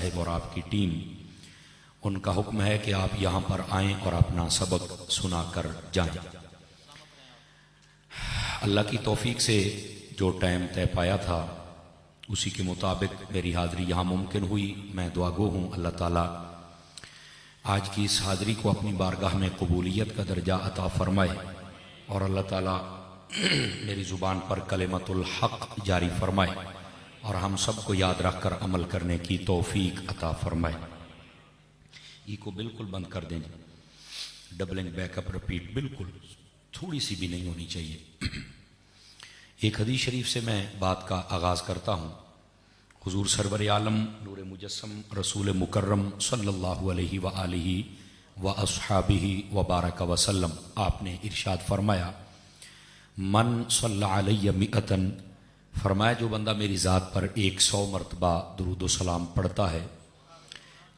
साहिब और आपकी टीम, उनका हुक्म है कि आप यहाँ पर आएं और अपना सबक सुनाकर जाएं। अल्लाह की तौफीक से जो टाइम तय पाया था उसी के मुताबिक मेरी हाज़िरी यहाँ मुमकिन हुई। मैं दुआगो हूँ अल्लाह ताला आज की इस हाज़िरी को अपनी बारगाह में कबूलियत का दर्जा अता फरमाए और अल्लाह ताला मेरी ज़ुबान पर कलिमतुल हक़ जारी फरमाए और हम सबको याद रखकर अमल करने की तौफीक अता फरमाए। ई को बिल्कुल बंद कर दें, डबलिंग बैकअप रिपीट बिल्कुल थोड़ी सी भी नहीं होनी चाहिए। एक हदीस शरीफ से मैं बात का आगाज़ करता हूँ। हुजूर सरवर आलम नूर मुजस्सम रसूल मुकर्रम सल्लल्लाहु अलैहि व आलिहि व अस्हाबिहि व बारक वसल्लम, आपने इरशाद फरमाया मन सल्ला अलैहि मिअतन, फरमाया जो बंदा मेरी ज़ात पर 100 मरतबा दुरूद सलाम पढ़ता है,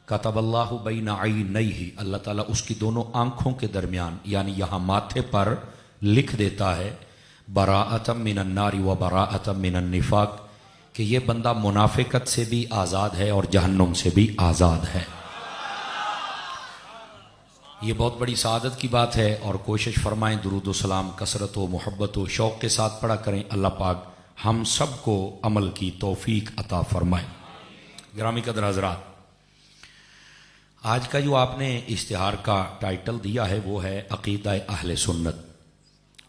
कतबल्लाहु बैना ऐनैहि, अल्लाह ताला उसकी दोनों आंखों के दरमियान यानी यहाँ माथे पर लिख देता है बराअतम मिनन नारी व बराअतम मिनन निफाक, कि ये बंदा मुनाफिकत से भी आज़ाद है और जहन्नुम से भी आज़ाद है। ये बहुत बड़ी सआदत की बात है और कोशिश फरमाएं दुरूद सलाम कसरत व मोहब्बत व शौक़ के साथ पढ़ा करें। अल्लाह पाक हम सबको अमल की तौफीक अता फरमाए। गिरामी कदर हज़रात, आज का जो आपने इश्तिहार का टाइटल दिया है वो है अक़ीदा अहले सुन्नत।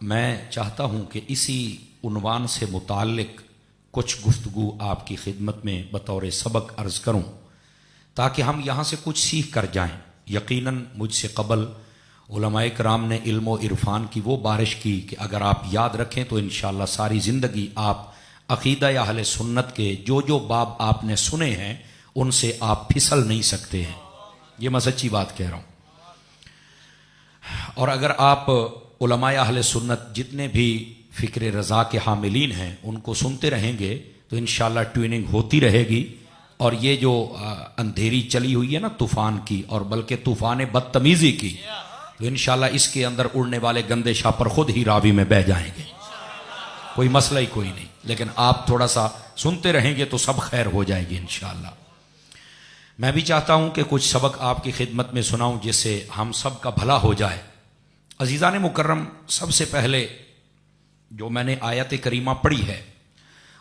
मैं चाहता हूँ कि इसी उन्वान से मुताल्लिक कुछ गुफ्तगू आपकी खिदमत में बतौर सबक अर्ज़ करूँ ताकि हम यहाँ से कुछ सीख कर जाएँ। यकीनन मुझसे कबल उलमाए कराम ने इल्म व इरफान की वो बारिश की कि अगर आप याद रखें तो इंशाअल्लाह सारी ज़िंदगी आप अक़ीदा अहले सुन्नत के जो जो बाब आपने सुने हैं उनसे आप फिसल नहीं सकते हैं। ये मैं सच्ची बात कह रहा हूँ। और अगर आप उलमाए अहले सुन्नत जितने भी फ़िक्र रज़ा के हामिलीन हैं उनको सुनते रहेंगे तो इंशाअल्लाह ट्यूनिंग होती रहेगी। और ये जो अंधेरी चली हुई है ना तूफ़ान की, और बल्कि तूफ़ान बदतमीज़ी की, तो इंशाअल्लाह इसके अंदर उड़ने वाले गंदे शापर खुद ही रावी में बह जाएंगे। कोई मसला ही कोई नहीं, लेकिन आप थोड़ा सा सुनते रहेंगे तो सब खैर हो जाएगी इंशाअल्लाह। मैं भी चाहता हूं कि कुछ सबक आपकी खिदमत में सुनाऊं जिससे हम सब का भला हो जाए। अजीज़ान मुकर्रम, सबसे पहले जो मैंने आयत करीमा पढ़ी है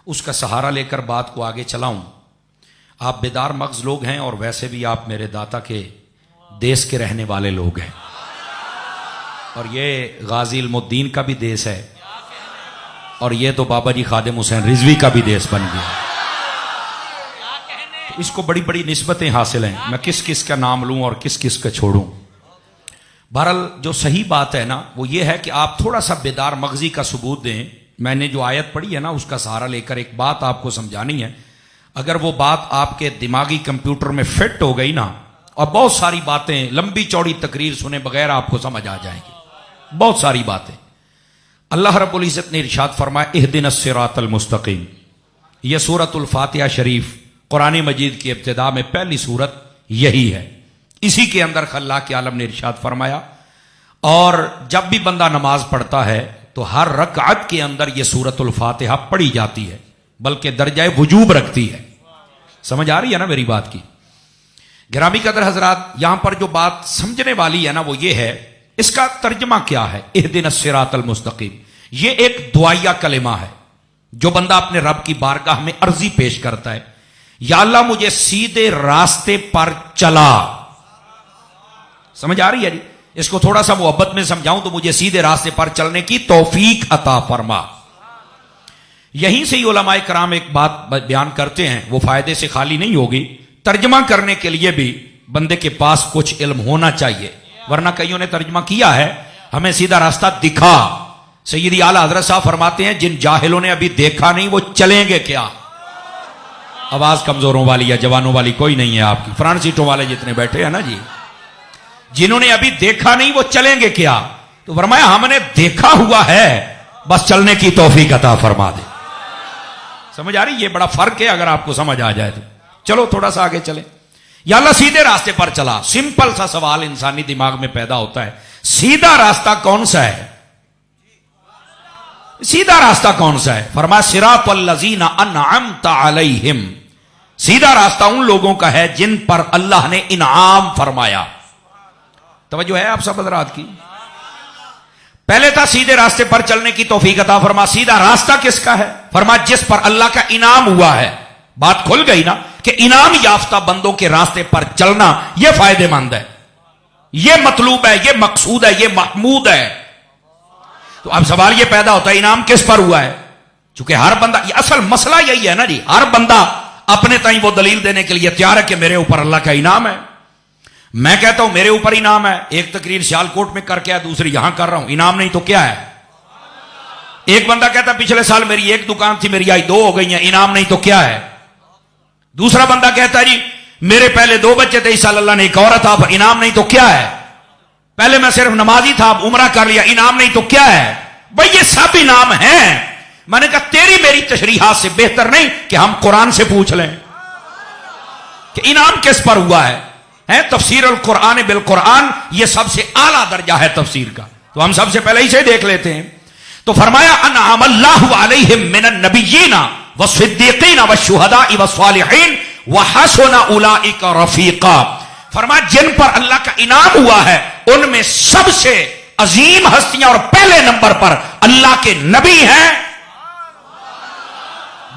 उसका सहारा लेकर बात को आगे चलाऊं। आप बेदार मग़ज़ लोग हैं और वैसे भी आप मेरे दाता के देश के रहने वाले लोग हैं और ये गाजी इल्मुद्दीन का भी देश है और ये तो बाबा जी खादिम हुसैन रिजवी का भी देश बन गया। तो इसको बड़ी बड़ी निस्बतें हासिल हैं, मैं किस किस का नाम लूं और किस किस का छोड़ूं। बहरहाल जो सही बात है ना वो ये है कि आप थोड़ा सा बेदार मग़ज़ी का सबूत दें। मैंने जो आयत पढ़ी है ना उसका सहारा लेकर एक बात आपको समझानी है। अगर वो बात आपके दिमागी कंप्यूटर में फिट हो गई ना, और बहुत सारी बातें लंबी चौड़ी तकरीर सुने बगैर आपको समझ आ जाएंगी, बहुत सारी बातें। अल्लाह रब्बुल इज़्ज़त ने इरशाद फरमाया इहदिनस सिरातल मुस्तकीम। यह सूरतुल फातिहा शरीफ कुरान मजीद की इब्तिदा में पहली सूरत यही है। इसी के अंदर खल्लाक़ आलम ने इरशाद फरमाया, और जब भी बंदा नमाज पढ़ता है तो हर रकअत के अंदर यह सूरतुल फातिहा पढ़ी जाती है, बल्कि दर्जा वजूब रखती है। समझ आ रही है ना मेरी बात की? गिरामी कदर हजरात, यहां पर जो बात समझने वाली है ना वो ये है, इसका तर्जमा क्या है इहदिनस सिरातल मुस्तकीम। ये एक दुआया कलिमा है जो बंदा अपने रब की बारगाह में अर्जी पेश करता है, या अल्लाह मुझे सीधे रास्ते पर चला। समझ आ रही है जी? इसको थोड़ा सा मोहब्बत में समझाऊं तो मुझे सीधे रास्ते पर चलने की तौफीक अता फरमा। यहीं से ही उलमाए कराम एक बात बयान करते हैं, वो फायदे से खाली नहीं होगी। तर्जमा करने के लिए भी बंदे के पास कुछ इल्म होना चाहिए, वरना कईयों ने तर्जमा किया है हमें सीधा रास्ता दिखा। सैयदी आला हजरत साहब फरमाते हैं जिन जाहिलों ने अभी देखा नहीं वो चलेंगे क्या। आवाज कमजोरों वाली या जवानों वाली कोई नहीं है आपकी, फ्रंट सीटों वाले जितने बैठे हैं ना जी, जिन्होंने अभी देखा नहीं वो चलेंगे क्या। तो फरमाया हमने देखा हुआ है, बस चलने की तौफीक अता फरमा दे। समझ आ रही? ये बड़ा फर्क है अगर आपको समझ आ जाए तो। चलो थोड़ा सा आगे चले। या अल्लाह सीधे रास्ते पर चला। सिंपल सा सवाल इंसानी दिमाग में पैदा होता है, सीधा रास्ता कौन सा है? सीधा रास्ता कौन सा है? फरमाया सिरातल लज़ीना अनअमता अलैहिम, सीधा रास्ता उन लोगों का है जिन पर अल्लाह ने इनाम फरमाया। तवज्जो है आप सब हज़रात की। पहले था सीधे रास्ते पर चलने की तौफीक अता फरमा। सीधा रास्ता किसका है? फरमा जिस पर अल्लाह का इनाम हुआ है। बात खुल गई ना कि इनाम याफ्ता बंदों के रास्ते पर चलना यह फायदेमंद है, यह मतलूब है, यह मकसूद है, यह महमूद है। तो अब सवाल यह पैदा होता है इनाम किस पर हुआ है? चूंकि हर बंदा, असल मसला यही है ना जी, हर बंदा अपने ताई वो दलील देने के लिए तैयार है कि मेरे ऊपर अल्लाह का इनाम है। मैं कहता हूं मेरे ऊपर इनाम है, एक तकरीर सियालकोट में करके आया, दूसरी यहां कर रहा हूं, इनाम नहीं तो क्या है? एक बंदा कहता पिछले साल मेरी एक दुकान थी, मेरी आई 2 हो गई हैं, इनाम नहीं तो क्या है? दूसरा बंदा कहता जी मेरे पहले 2 बच्चे थे, इस साल अल्लाह ने एक औरत, आप इनाम नहीं तो क्या है? पहले मैं सिर्फ नमाजी था, अब उमरा कर लिया, इनाम नहीं तो क्या है? भाई ये सब इनाम है। मैंने कहा तेरी मेरी तशरीहात से बेहतर नहीं कि हम कुरान से पूछ लें कि इनाम किस पर हुआ है तफसीर अल कुरान बिल कुरान, यह सबसे आला दर्जा है तफसीर का। तो हम सबसे पहले इसे देख लेते हैं। तो फरमाया अनअमल्लाहु अलैहिम मिनन नबिय्यीना व सिद्दीकीना व शुहदा व सालिहीन व हसुना उलाइका रफीका। फरमाया जिन पर अल्लाह का इनाम हुआ है उनमें सबसे अजीम हस्तियां और पहले नंबर पर अल्लाह के नबी हैं,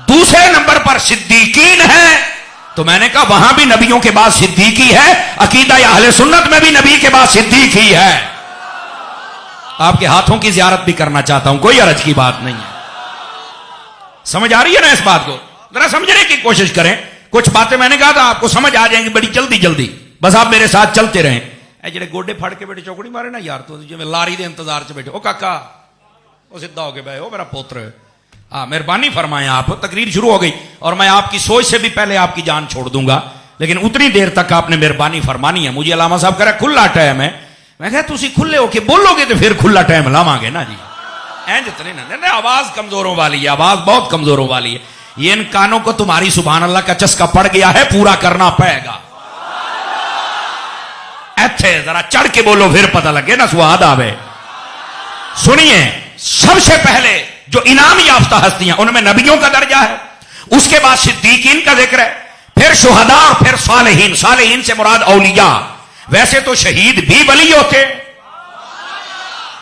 दूसरे नंबर पर सिद्दीकीन है। तो मैंने कहा वहां भी नबियों के बाद सिद्दीकी है, अकीदा या अहले सुन्नत में भी नबी के बाद सिद्दीकी है। आपके हाथों की जियारत भी करना चाहता हूं, कोई अर्ज की बात नहीं है। समझ आ रही है ना इस बात को? जरा समझने की कोशिश करें। कुछ बातें मैंने कहा था आपको समझ आ जाएंगी बड़ी जल्दी जल्दी, बस आप मेरे साथ चलते रहें। जेडे गोडे फड़ के बैठे चौकड़ी मारे ना यार, तो जिम्मे लारी के इंतजार च बैठे, ओ काका वो सीधा होके बैठे, ओ मेरा पोत्र, हाँ मेहरबानी फरमाएं आप। तकरीर शुरू हो गई और मैं आपकी सोच से भी पहले आपकी जान छोड़ दूंगा, लेकिन उतनी देर तक आपने मेहरबानी फरमानी है। मुझे अलामा साहब कह रहा खुला टाइम है, मैं कहा तुसी खुले होके बोलोगे तो फिर खुला टाइम लावांगे ना जी। ऐ जितने ना आवाज कमजोरों वाली है, आवाज बहुत कमजोरों वाली है। ये इन कानों को तुम्हारी सुभान अल्लाह का चस्का पड़ गया है, पूरा करना पड़ेगा। ऐथे जरा चढ़ के बोलो फिर पता लगे ना स्वाद आवे। सुनिए, सबसे पहले जो इनाम याफ्ता हस्तियां उनमें नबियों का दर्जा है, उसके बाद सिद्दीकीन का जिक्र है, फिर शुहदा और फिर सालेहीन। सालेहीन से मुराद औलिया। वैसे तो शहीद भी वली होते हैं,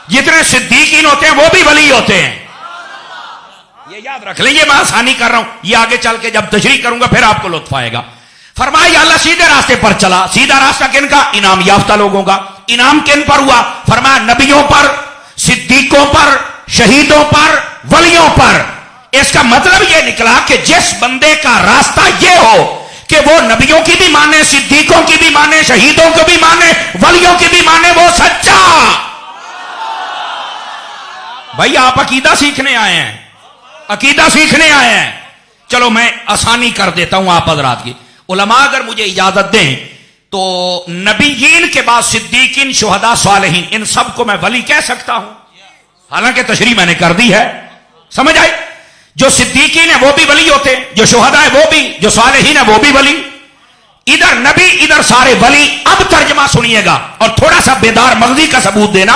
जितने सिद्दीकीन होते हैं वो भी वली होते हैं। ये याद रख लेंगे, मैं आसानी कर रहा हूं, ये आगे चल के जब तशरीह करूंगा फिर आपको लुत्फ आएगा। फरमाया अल्लाह सीधे रास्ते पर चला। सीधा रास्ता किन का? इनाम याफ्ता लोगों का। इनाम किन पर हुआ? फरमाया नबियों पर, सिद्दीकों पर, शहीदों पर, वलियों पर। इसका मतलब यह निकला कि जिस बंदे का रास्ता यह हो कि वो नबियों की भी माने, सिद्दीकों की भी माने, शहीदों को भी माने, वलियों की भी माने, वो सच्चा। भाई आप अकीदा सीखने आए हैं, अकीदा सीखने आए हैं। चलो मैं आसानी कर देता हूं आप हजरात की। उलमा अगर मुझे इजाजत दें तो नबीयीन के बाद सिद्दीकीन, शुहदा, सालेहीन, इन सबको मैं वली कह सकता हूं, हालांकि तशरीह मैंने कर दी है। समझ आई? जो सिद्दीकीन है वो भी वली होते हैं, जो शुहदा है वो भी, जो सालेहीन है वो भी वली। इधर नबी इधर सारे वली। अब तर्जमा सुनिएगा और थोड़ा सा बेदार मगजी का सबूत देना।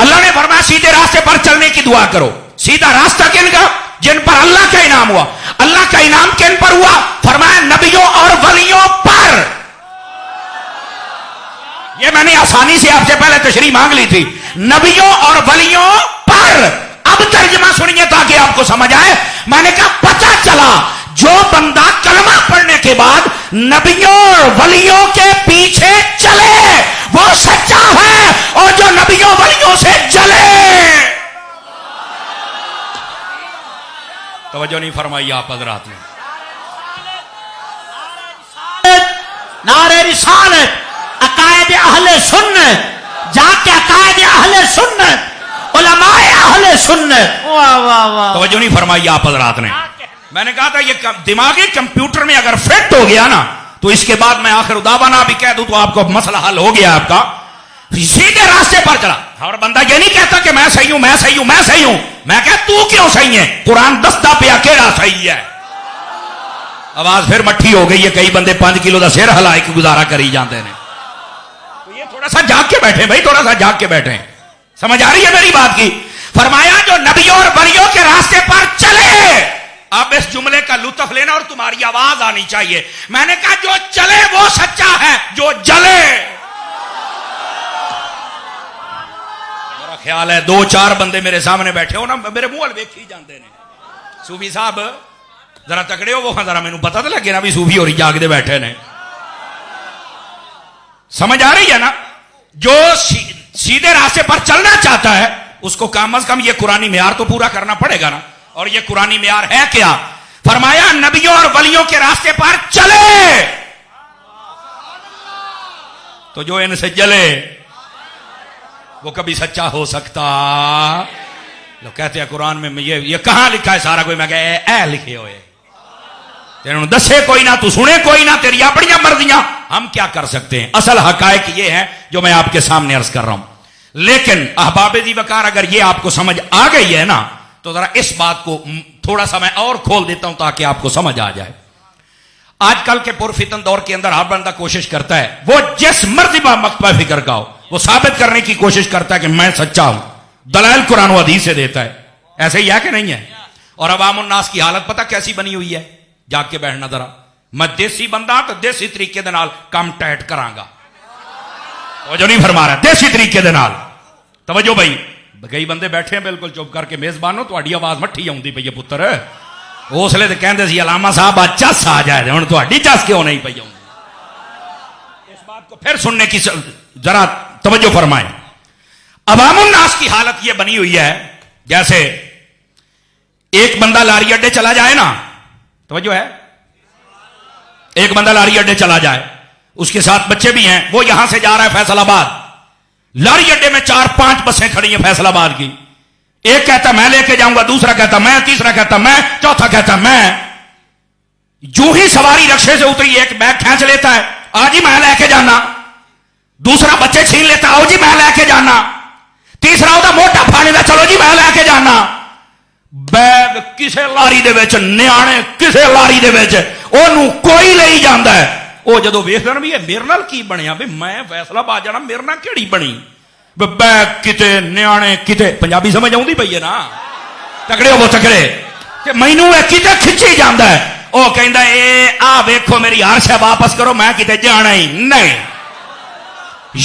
अल्लाह ने फरमाया सीधे रास्ते पर चलने की दुआ करो। सीधा रास्ता किन का? जिन पर अल्लाह का इनाम हुआ। अल्लाह का इनाम किन पर हुआ? फरमाया नबियों और वलियों पर। यह मैंने आसानी से आपसे पहले तशरीह मांग ली थी, नबियों और वलियों पर। अब तर्जमा सुनिए ताकि आपको समझ आए। मैंने कहा पता चला जो बंदा कलमा पढ़ने के बाद नबियों और वलियों के पीछे चले वो सच्चा है, और जो नबियों वलियों से जले। तवज्जो नहीं फरमाई आप हजरात ने। नारे रिसालत, अकायद अहले सुन्नत, जाके अकायद अहले सुन्नत, उलमाए अहले सुन्नत। वाह वाह वाह। तवज्जो नहीं फरमाई आप हजरात ने। मैंने कहा था ये दिमागी कंप्यूटर में अगर फिट हो गया ना तो इसके बाद मैं आखिर दावाना भी कह दूं तो आपको मसला हल हो गया आपका। सीधे रास्ते पर चला। और बंदा ये नहीं कहता कि मैं सही हूं, मैं सही हूं, मैं सही हूं। मैं कह तू क्यों सही है? कुरान दस्ता पे अकेला सही है। आवाज फिर मट्ठी हो गई है, कई बंदे 5 किलो का सिर हिला के गुजारा करी जाते हैं। तो ये थोड़ा सा जाग के बैठे भाई, थोड़ा सा जाग के बैठे। समझ आ रही है मेरी बात की? फरमाया जो नबियों और वलियों के रास्ते पर चले अब इस जुमले का लुत्फ लेना और तुम्हारी आवाज आनी चाहिए। मैंने कहा जो चले वो सच्चा है, जो जले। मेरा ख्याल है 2-4 बंदे मेरे सामने बैठे हो ना, मेरे मुंह वाल वेखी जाते ने। सूफी साहब जरा तकड़े हो, वो जरा मैनू पता तो लगे ना भी सूफी होरी जागते बैठे ने। समझ आ रही है ना? जो सीधे रास्ते पर चलना चाहता है उसको कम अज कम ये कुरानी मेयार तो पूरा करना पड़ेगा ना। और ये कुरानी मेयार है क्या? फरमाया नबियों और वलियों के रास्ते पर चले तो जो इनसे जले वो कभी सच्चा हो सकता। लोग कहते हैं कुरान में ये कहां लिखा है सारा कोई, मैं कह लिखे हुए तेरे दसे कोई ना, तू सुने कोई ना, तेरी अपनी मर्जियां, हम क्या कर सकते हैं। असल हकायक ये है जो मैं आपके सामने अर्ज कर रहा हूं। लेकिन अहबाब दी वकार अगर ये आपको समझ आ गई है ना तो जरा इस बात को थोड़ा सा मैं और खोल देता हूं ताकि आपको समझ आ जाए। आजकल के पुरफितन दौर के अंदर हर बंदा कोशिश करता है वो जिस मर्जी मकतबा फिक्र का हो वो साबित करने की कोशिश करता है कि मैं सच्चा हूं। दलाइल कुरान व हदीस से देता है। ऐसे ही है कि नहीं है? और अवामुन नास की हालत पता कैसी बनी हुई है? जाग के बैठना जरा। मैं देसी बंदा तो देसी तरीके दे नाल काम टाइट करांगा। तवज्जो नहीं फरमा रहा, देसी तरीके दे नाल। तवज्जो भाई, कई बंदे बैठे हैं बिल्कुल चुप करके, मेजबानो तुहाडी आवाज मट्ठी आउंदी पई है पुत्र। उसले तो कहंदे सी अलामा साहब आज चस आ जाए, हुण तुहाडी चस क्यों नहीं पई आउंदी? इस बात को फिर सुनने की जरा तवज्जो फरमाएं। अवामुन नास की हालत यह बनी हुई है जैसे एक बंदा लारी अड्डे चला जाए ना, तवज्जो है, एक बंदा लारी अड्डे चला जाए, उसके साथ बच्चे भी हैं, वो यहां से जा रहा है फैसलाबाद। लारी अड्डे में 4-5 बसें खड़ी हैं फैसलाबाद की। एक कहता मैं लेके जाऊंगा, दूसरा कहता मैं, तीसरा कहता मैं, चौथा कहता मैं। जो ही सवारी रक्शे से उतरी एक बैग खींच लेता है, आज ही मैं लेके जाना। दूसरा बच्चे छीन लेता, आओ जी मैं लेके जाना। तीसरा होता मोटा फाने का, चलो जी मैं लेके जाना। बैग किसे लारी दे विच, न्याणे किसे लारी दे विच, ओनू कोई ले जांदा है। ਉਹ ਜਦੋਂ ਵੇਖਦਾ ਨਾ ਵੀ ਇਹ ਮੇਰੇ ਨਾਲ ਕੀ ਬਣਿਆ, ਵੀ ਮੈਂ ਫੈਸਲਾਬਾਦ ਜਾਣਾ, ਮੇਰੇ ਨਾਲ ਕਿਹੜੀ ਬਣੀ, ਬੈਗ ਕਿਤੇ ਨਿਆਣੇ ਕਿਤੇ। ਪੰਜਾਬੀ ਸਮਝ ਆਉਂਦੀ ਪਈ ਹੈ ਨਾ? ਤਕੜੇ ਹੋਵੋ ਤਕੜੇ। ਤੇ ਮੈਨੂੰ ਇਹ ਕਿਤੇ ਖਿੱਚੀ ਜਾਂਦਾ ਹੈ। ਉਹ ਕਹਿੰਦਾ ਇਹ ਆ ਵੇਖੋ ਮੇਰੀ ਹਰ ਸ਼ੈ ਵਾਪਸ ਕਰੋ, मैं किते जाना ही नहीं।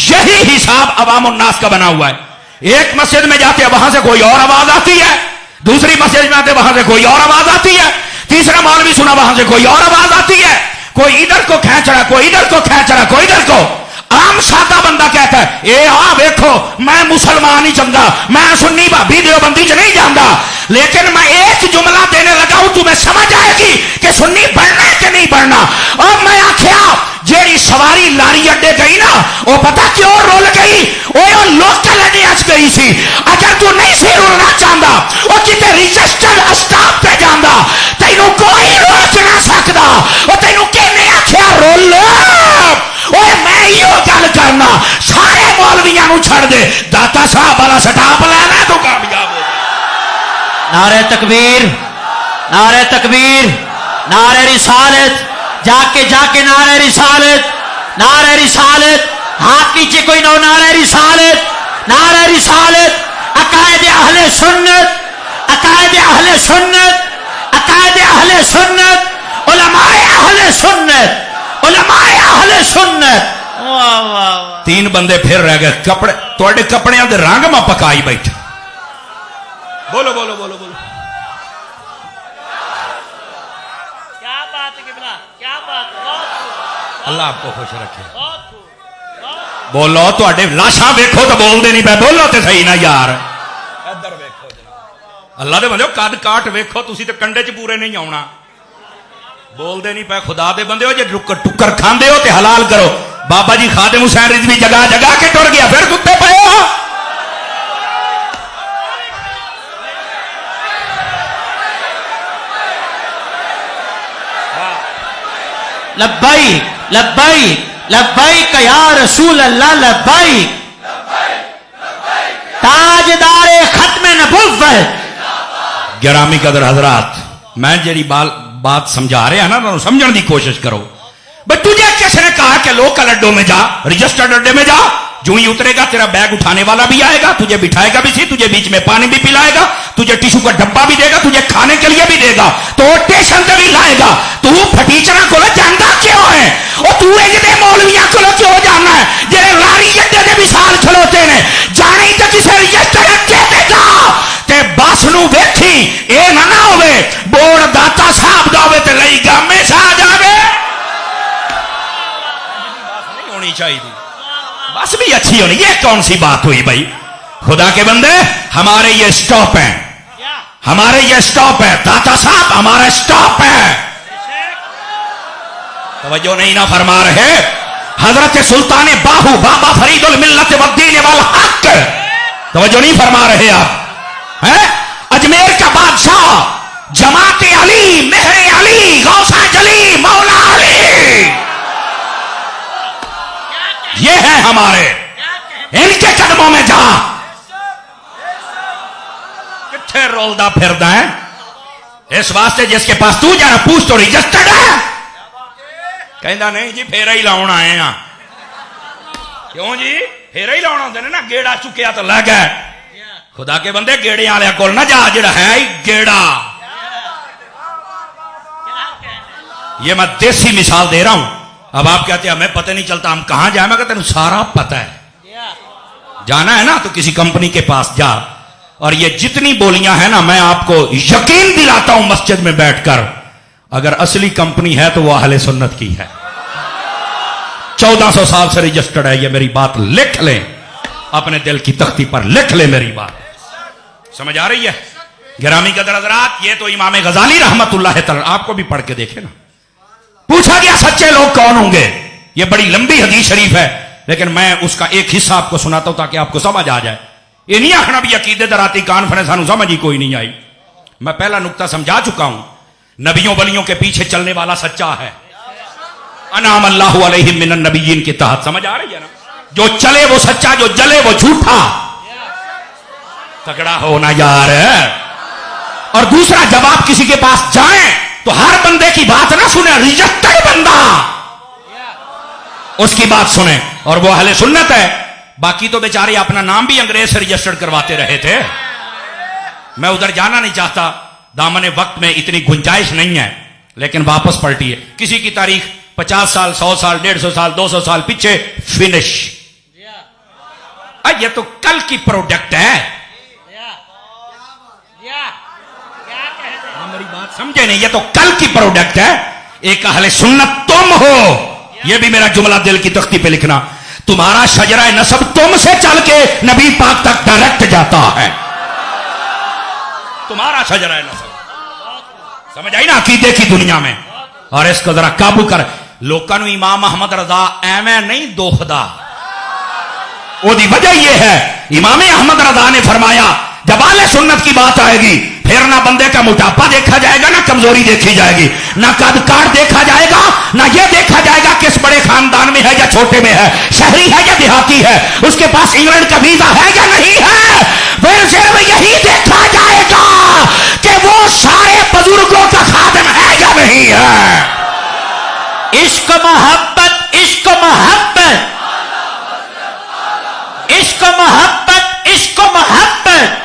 यही हिसाब अवामुन नास का बना हुआ है। एक मस्जिद में जाते हैं वहां से कोई और आवाज आती है, दूसरी मस्जिद में आते वहां से कोई और आवाज आती है, तीसरा मौलवी सुना वहां से कोई और आवाज आती है। कोई इधर को खींच रहा, कोई इधर को खींच रहा, कोई इधर को। आम सादा बंदा कहता है ए आ देखो मैं मुसलमान ही चंगा, मैं सुन्नी भाभी देवबंदी च नहीं जाता। लेकिन मैं एक जुमला देने लगा हूं, तुम्हें समझ आएगी कि सुन्नी बढ़ना है कि नहीं बढ़ना। और मैं आख्या जेड़ी सवारी लारी अड्डे गई ना, वो पता क्यों रुल गई? वो लोकल अड्डे अच गई सी। अगर तू नहीं सी रुलना चाहता, वो किते रजिस्टर्ड स्टाफ पे जाता, तेनू कोई रोक ना सकता। वो तेनू कहने आख्या रुल। ओए मैं यो गल करना, सारे मौलवियां नू छड़ दे, दाता साहब वाला स्टाफ लेना तो कामयाब हो। नारे तकबीर, नारे तकबीर, नारे रिसालत, जाके नारे रिसालत, नारे रिसालत। हाथ नीचे कोई नो, नारे रिसालत, नारे रिसालत। अकायद अहले सुन्नत, अकायद अहले सुन्नत, अकायद अहले सुन्नत, उलमाए अहले सुन्नत, उलमाए अहले सुन्नत। वाह वाह वाह। 3 बंदे फिर रह गए। कपड़े थोड़े कपड़ियां दे रंग में पकाई बैठे। बोलो बोलो बोलो बोलो। क्या बात है किबला, क्या बात है। अल्लाह आपको खुश रखे। बोलो थोड़े लाशा वेखो तो बोलते नहीं पे, बोलो तो सही ना यार। इधर वेखो अल्लाह दे बंदे, कद काट वेखो, तुसी तो कंडे च पूरे नहीं आना। बोलते नहीं पे खुदा दे बंदे हो, जे टुक्कर खांदे हो ते हलाल करो। बाबा जी खादिम हुसैन रिजवी जगा जगा के टुर गया, फिर कुत्ते पे हो। लब्बाइक लब्बाइक लब्बाइक या रसूल अल्लाह, लब्बाइक ताजदारे खत्म नबुव्वत। गिरामी कदर हजरात, मैं जेरी बात समझा रहे हैं ना, तो समझने की कोशिश करो। भाई तुझे किसने कहा कि लोकल अड्डों में जा, रजिस्टर्ड अड्डे में जा, जो ही उतरेगा तेरा बैग उठाने वाला भी आएगा, तुझे बिठाएगा भी, तुझे बीच में पानी भी पिलाएगा, तुझे टिश्यू का डब्बा भी देगा, तुझे खाने के लिए भी देगा, तो स्टेशन से भी लाएगा। तू फटीचरा को जानता क्यों है? और तू इतने मौलविया को क्यों जानना है जेरे लारी जड्डे दे विशाल खलोते ने जाने तो किसे रजिस्टर कहते जा ते बस नु वेखी ए ना ना होवे बोर्ड दाता साहब दा होवे ते लई गामे सा जावे। बस नहीं होनी चाहिए, बस भी अच्छी होनी। ये कौन सी बात हुई भाई? खुदा के बंदे, हमारे ये स्टॉप है, हमारे ये स्टॉप है, दाता साहब हमारा स्टॉप है। तवज्जो नहीं ना फरमा रहे? हजरत सुल्तान बाहू बाबा फरीदुल मिल्लत वद्दीन वाल हक, तवज्जो नहीं फरमा रहे आप? हैं? अजमेर का बादशाह, जमाते अली, मेहरे अली, गौसा जली, मौला अली, ये है हमारे। इनके कदमों में जा। किथे रोलदा फिरदा है? इस वास्ते जिसके पास तू जाना पूछ तो रजिस्टर्ड है? कहता नहीं जी फेरा ही लाउन आए हैं। क्यों जी? फेरा ही लाउन आते ना, गेड़ा चुकिया तो लग है। खुदा के बंदे गेड़े वाले को ना जा, जड़ा है ही गेड़ा। ये मैं देसी मिसाल दे रहा हूं। अब आप कहते हैं हमें पता नहीं चलता हम कहां जाए। मैं कहता हूं सारा पता है। जाना है ना तो किसी कंपनी के पास जा, और ये जितनी बोलियां हैं ना, मैं आपको यकीन दिलाता हूं मस्जिद में बैठकर, अगर असली कंपनी है तो वो अहले सुन्नत की है। 1400 साल से रजिस्टर्ड है। ये मेरी बात लिख लें, अपने दिल की तख्ती पर लिख ले मेरी बात। समझ आ रही है? गिरामी कदर हज़रात, ये तो इमाम गजाली रहमतुल्लाह तआला, आपको भी पढ़ के देखे ना। पूछा गया सच्चे लोग कौन होंगे? ये बड़ी लंबी हदीस शरीफ है, लेकिन मैं उसका एक हिस्सा आपको सुनाता हूं ताकि आपको समझ आ जाए। ये नहीं आखना भी अकीदे दराती कॉन्फ्रेंस सानू समझ ही कोई नहीं आई। मैं पहला नुक्ता समझा चुका हूं। नबियों वलियों के पीछे चलने वाला सच्चा है। अनाम अल्लाहु अलैहिम मिनन नबिय्यीन के तहत। समझ आ रही है ना? जो चले वो सच्चा, जो जले वो झूठा। तगड़ा होना यार। और दूसरा, जब आप किसी के पास जाएं तो हर बंदे की बात ना सुने, रजिस्टर्ड बंदा उसकी बात सुने, और वो अहले सुन्नत है। बाकी तो बेचारे अपना नाम भी अंग्रेज से रजिस्टर्ड करवाते रहे थे। मैं उधर जाना नहीं चाहता, दामने वक्त में इतनी गुंजाइश नहीं है, लेकिन वापस पलटी है। किसी की तारीख 50 साल, 100 साल, 150 साल, 200 साल पीछे, फिनिश। ये तो कल की प्रोडक्ट है। मेरी बात समझे नहीं? ये तो कल की प्रोडक्ट है। एक अहले सुन्नत तुम हो, ये भी मेरा जुमला दिल की तख्ती पे लिखना। तुम्हारा शजरा नसब तुमसे चल के नबी पाक तक डायरेक्ट जाता है। तुम्हारा शजरा नसब, समझ आई ना? अकीदे की दुनिया में। और इसको जरा काबू कर। लोकां नूं इमाम अहमद रजा एवं नहीं दोखदा। ओदी वजह यह है, इमाम अहमद रजा ने फरमाया, जब आले सुन्नत की बात आएगी फिर ना बंदे का मोटापा देखा जाएगा, ना कमजोरी देखी जाएगी, ना कद काट देखा जाएगा, ना यह देखा जाएगा किस बड़े खानदान में है या छोटे में है, शहरी है या देहाती है, उसके पास इंग्लैंड का वीजा है या नहीं है। फिर सिर्फ यही देखा जाएगा कि वो सारे बुजुर्गों का खादिम है या नहीं है। इश्क मोहब्बत, इश्क मोहब्बत, इश्क मोहब्बत, इश्क मोहब्बत,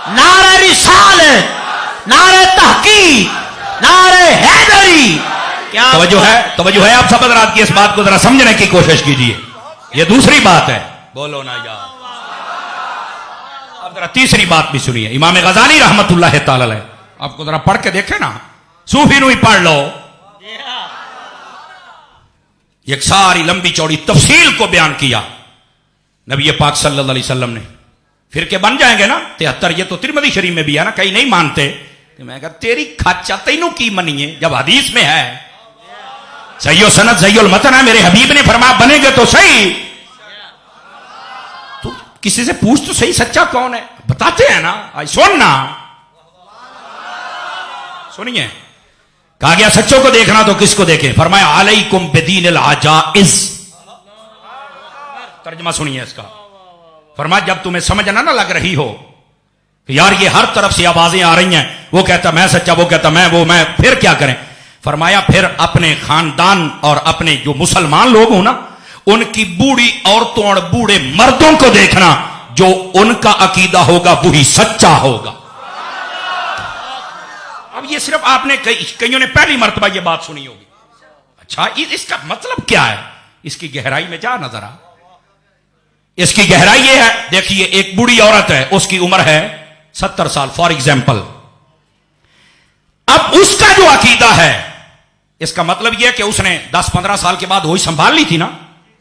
नारे रिसालत, नारे तहकीक, नारे हैदरी। क्या तवज्जो है आप सब हज़रात की? इस बात को जरा समझने की कोशिश कीजिए। ये दूसरी बात है। बोलो ना यार। अब जरा तीसरी बात भी सुनिए। इमाम गजाली रहमतुल्लाह तआला अलैह, आपको जरा पढ़ के देखे ना, सूफी नू ही पढ़ लो। एक सारी लंबी चौड़ी तफसील को बयान किया नबी पाक सल्लल्लाहु अलैहि वसल्लम ने। फिर के बन जाएंगे ना 73। ये तो तिरमिज़ी शरीफ में भी है ना, कई नहीं मानते। तो मैं कहा तेरी खाचा तेनू की मनिए, जब हदीस में है। सही सनद सही मतन है। मेरे हबीब ने फरमाया बनेंगे तो सही। तू किसी से पूछ तो सही सच्चा कौन है, बताते हैं ना। आज सुनना, सुनिए। कहा गया सच्चों को देखना तो किसको देखें? फरमाया अलैकुम बिदीनिल अजाइज। तर्जुमा सुनिए इसका। फरमाया जब तुम्हें समझ ना लग रही हो कि यार ये हर तरफ से आवाजें आ रही हैं, वो कहता मैं सच्चा, वो कहता मैं, वो मैं, फिर क्या करें? फरमाया फिर अपने खानदान और अपने जो मुसलमान लोग हो ना, उनकी बूढ़ी औरतों और बूढ़े मर्दों को देखना, जो उनका अकीदा होगा वही सच्चा होगा। अब ये सिर्फ आपने कईयों ने पहली मर्तबा ये बात सुनी होगी। अच्छा, इसका मतलब क्या है? इसकी गहराई में जा नजर आ। इसकी गहराई ये है, देखिए एक बूढ़ी औरत है, उसकी उम्र है 70 साल फॉर एग्जाम्पल। अब उसका जो अकीदा है, इसका मतलब यह कि उसने 10-15 साल के बाद वही संभाल ली थी ना।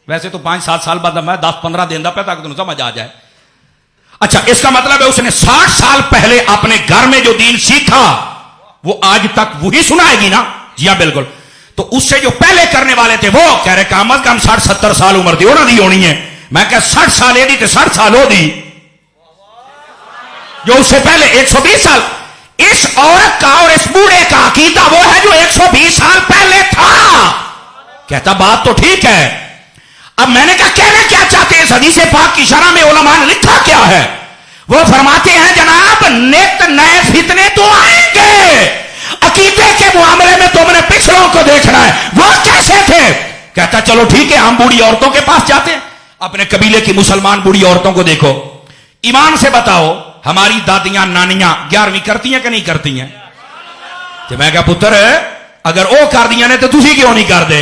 वैसे तो 5-7 साल बाद मैं 10-15 दिन पे ताकि तुम्हें समझ आ जाए। अच्छा, इसका मतलब है उसने 60 साल पहले अपने घर में जो दीन सीखा वो आज तक वही सुनाएगी ना। जी हाँ, बिल्कुल। तो उससे जो पहले करने वाले थे वो कह रहे कम अज कम 60-70 साल उम्र दी होना दी होनी है। मैं कह 60 साल दी तो 60 साल हो दी, जो उससे पहले 120 साल। इस औरत का और इस बूढ़े का अकीदा वो है जो 120 साल पहले था। कहता बात तो ठीक है। अब मैंने कहा कहना क्या चाहते हैं? इस हदीस पाक की शरह में उलमा ने लिखा क्या है? वो फरमाते हैं जनाब, नित नए फितने तो आएंगे, अकीदे के मामले में तुमने पिछलों को देखना है वो कैसे थे। कहता चलो ठीक है, हम बूढ़ी औरतों के पास जाते हैं। अपने कबीले की मुसलमान बूढ़ी औरतों को देखो, ईमान से बताओ हमारी दादियां नानियां 11वीं करती हैं कि नहीं करती हैं? तो मैं क्या पुत्र अगर वो कर दिया ने तो तुसी क्यों नहीं कर दे?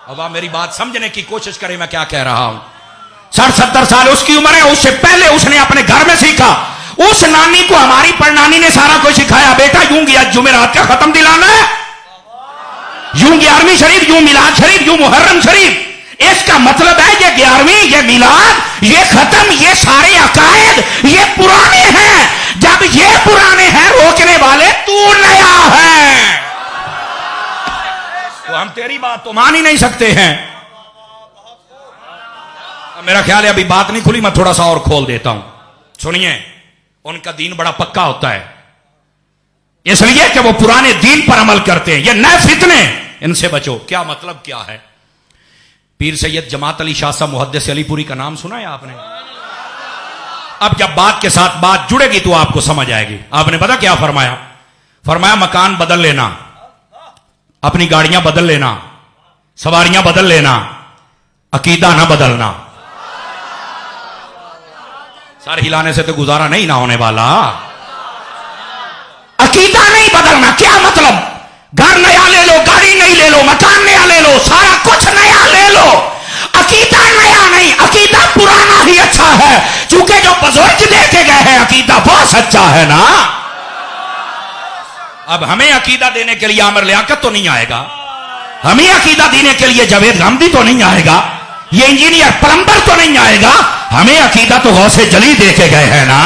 अब आप मेरी बात समझने की कोशिश करें मैं क्या कह रहा हूं। 60-70 साल उसकी उम्र है, उससे पहले उसने अपने घर में सीखा। उस नानी को हमारी परनानी ने सारा कुछ सिखाया। बेटा यूं गया जुमेरात का खत्म दिलाना है, यूं 11वीं शरीफ, यूं मिलाद शरीफ, यूं मुहर्रम शरीफ। इसका मतलब है ये 11वीं, ये मिलाद, ये खत्म, ये सारे अकायद ये पुराने हैं। जब ये पुराने हैं रोकने वाले तू नया है, तो हम तेरी बात तो मान ही नहीं सकते हैं। मेरा ख्याल है अभी बात नहीं खुली, मैं थोड़ा सा और खोल देता हूं। सुनिए, उनका दीन बड़ा पक्का होता है, इसलिए कि वो पुराने दीन पर अमल करते हैं। ये नए फितने, इनसे बचो। क्या मतलब क्या है? पीर सैयद जमात अली शाह साहब मुहद्दिस अलीपुरी का नाम सुना है आपने? अब जब बात के साथ बात जुड़ेगी तो आपको समझ आएगी। आपने पता क्या फरमाया? फरमाया मकान बदल लेना, अपनी गाड़ियां बदल लेना, सवारियां बदल लेना, अकीदा ना बदलना। सर हिलाने से तो गुजारा नहीं ना होने वाला। अकीदा नहीं बदलना क्या मतलब? घर नया ले लो, गाड़ी नहीं ले लो, मकान नया ले लो, सारा कुछ नया ले लो, अकीदा नया नहीं, अकीदा पुराना ही अच्छा है। चूंकि जो बुजुर्ग देखे गए हैं अकीदा बहुत सच्चा है ना। अब हमें अकीदा देने के लिए आमिर लियाकत तो नहीं आएगा, हमें अकीदा देने के लिए जावेद गामदी तो नहीं आएगा, ये इंजीनियर प्लम्बर तो नहीं आएगा। हमें अकीदा तो गौसे जली देके गए हैं ना।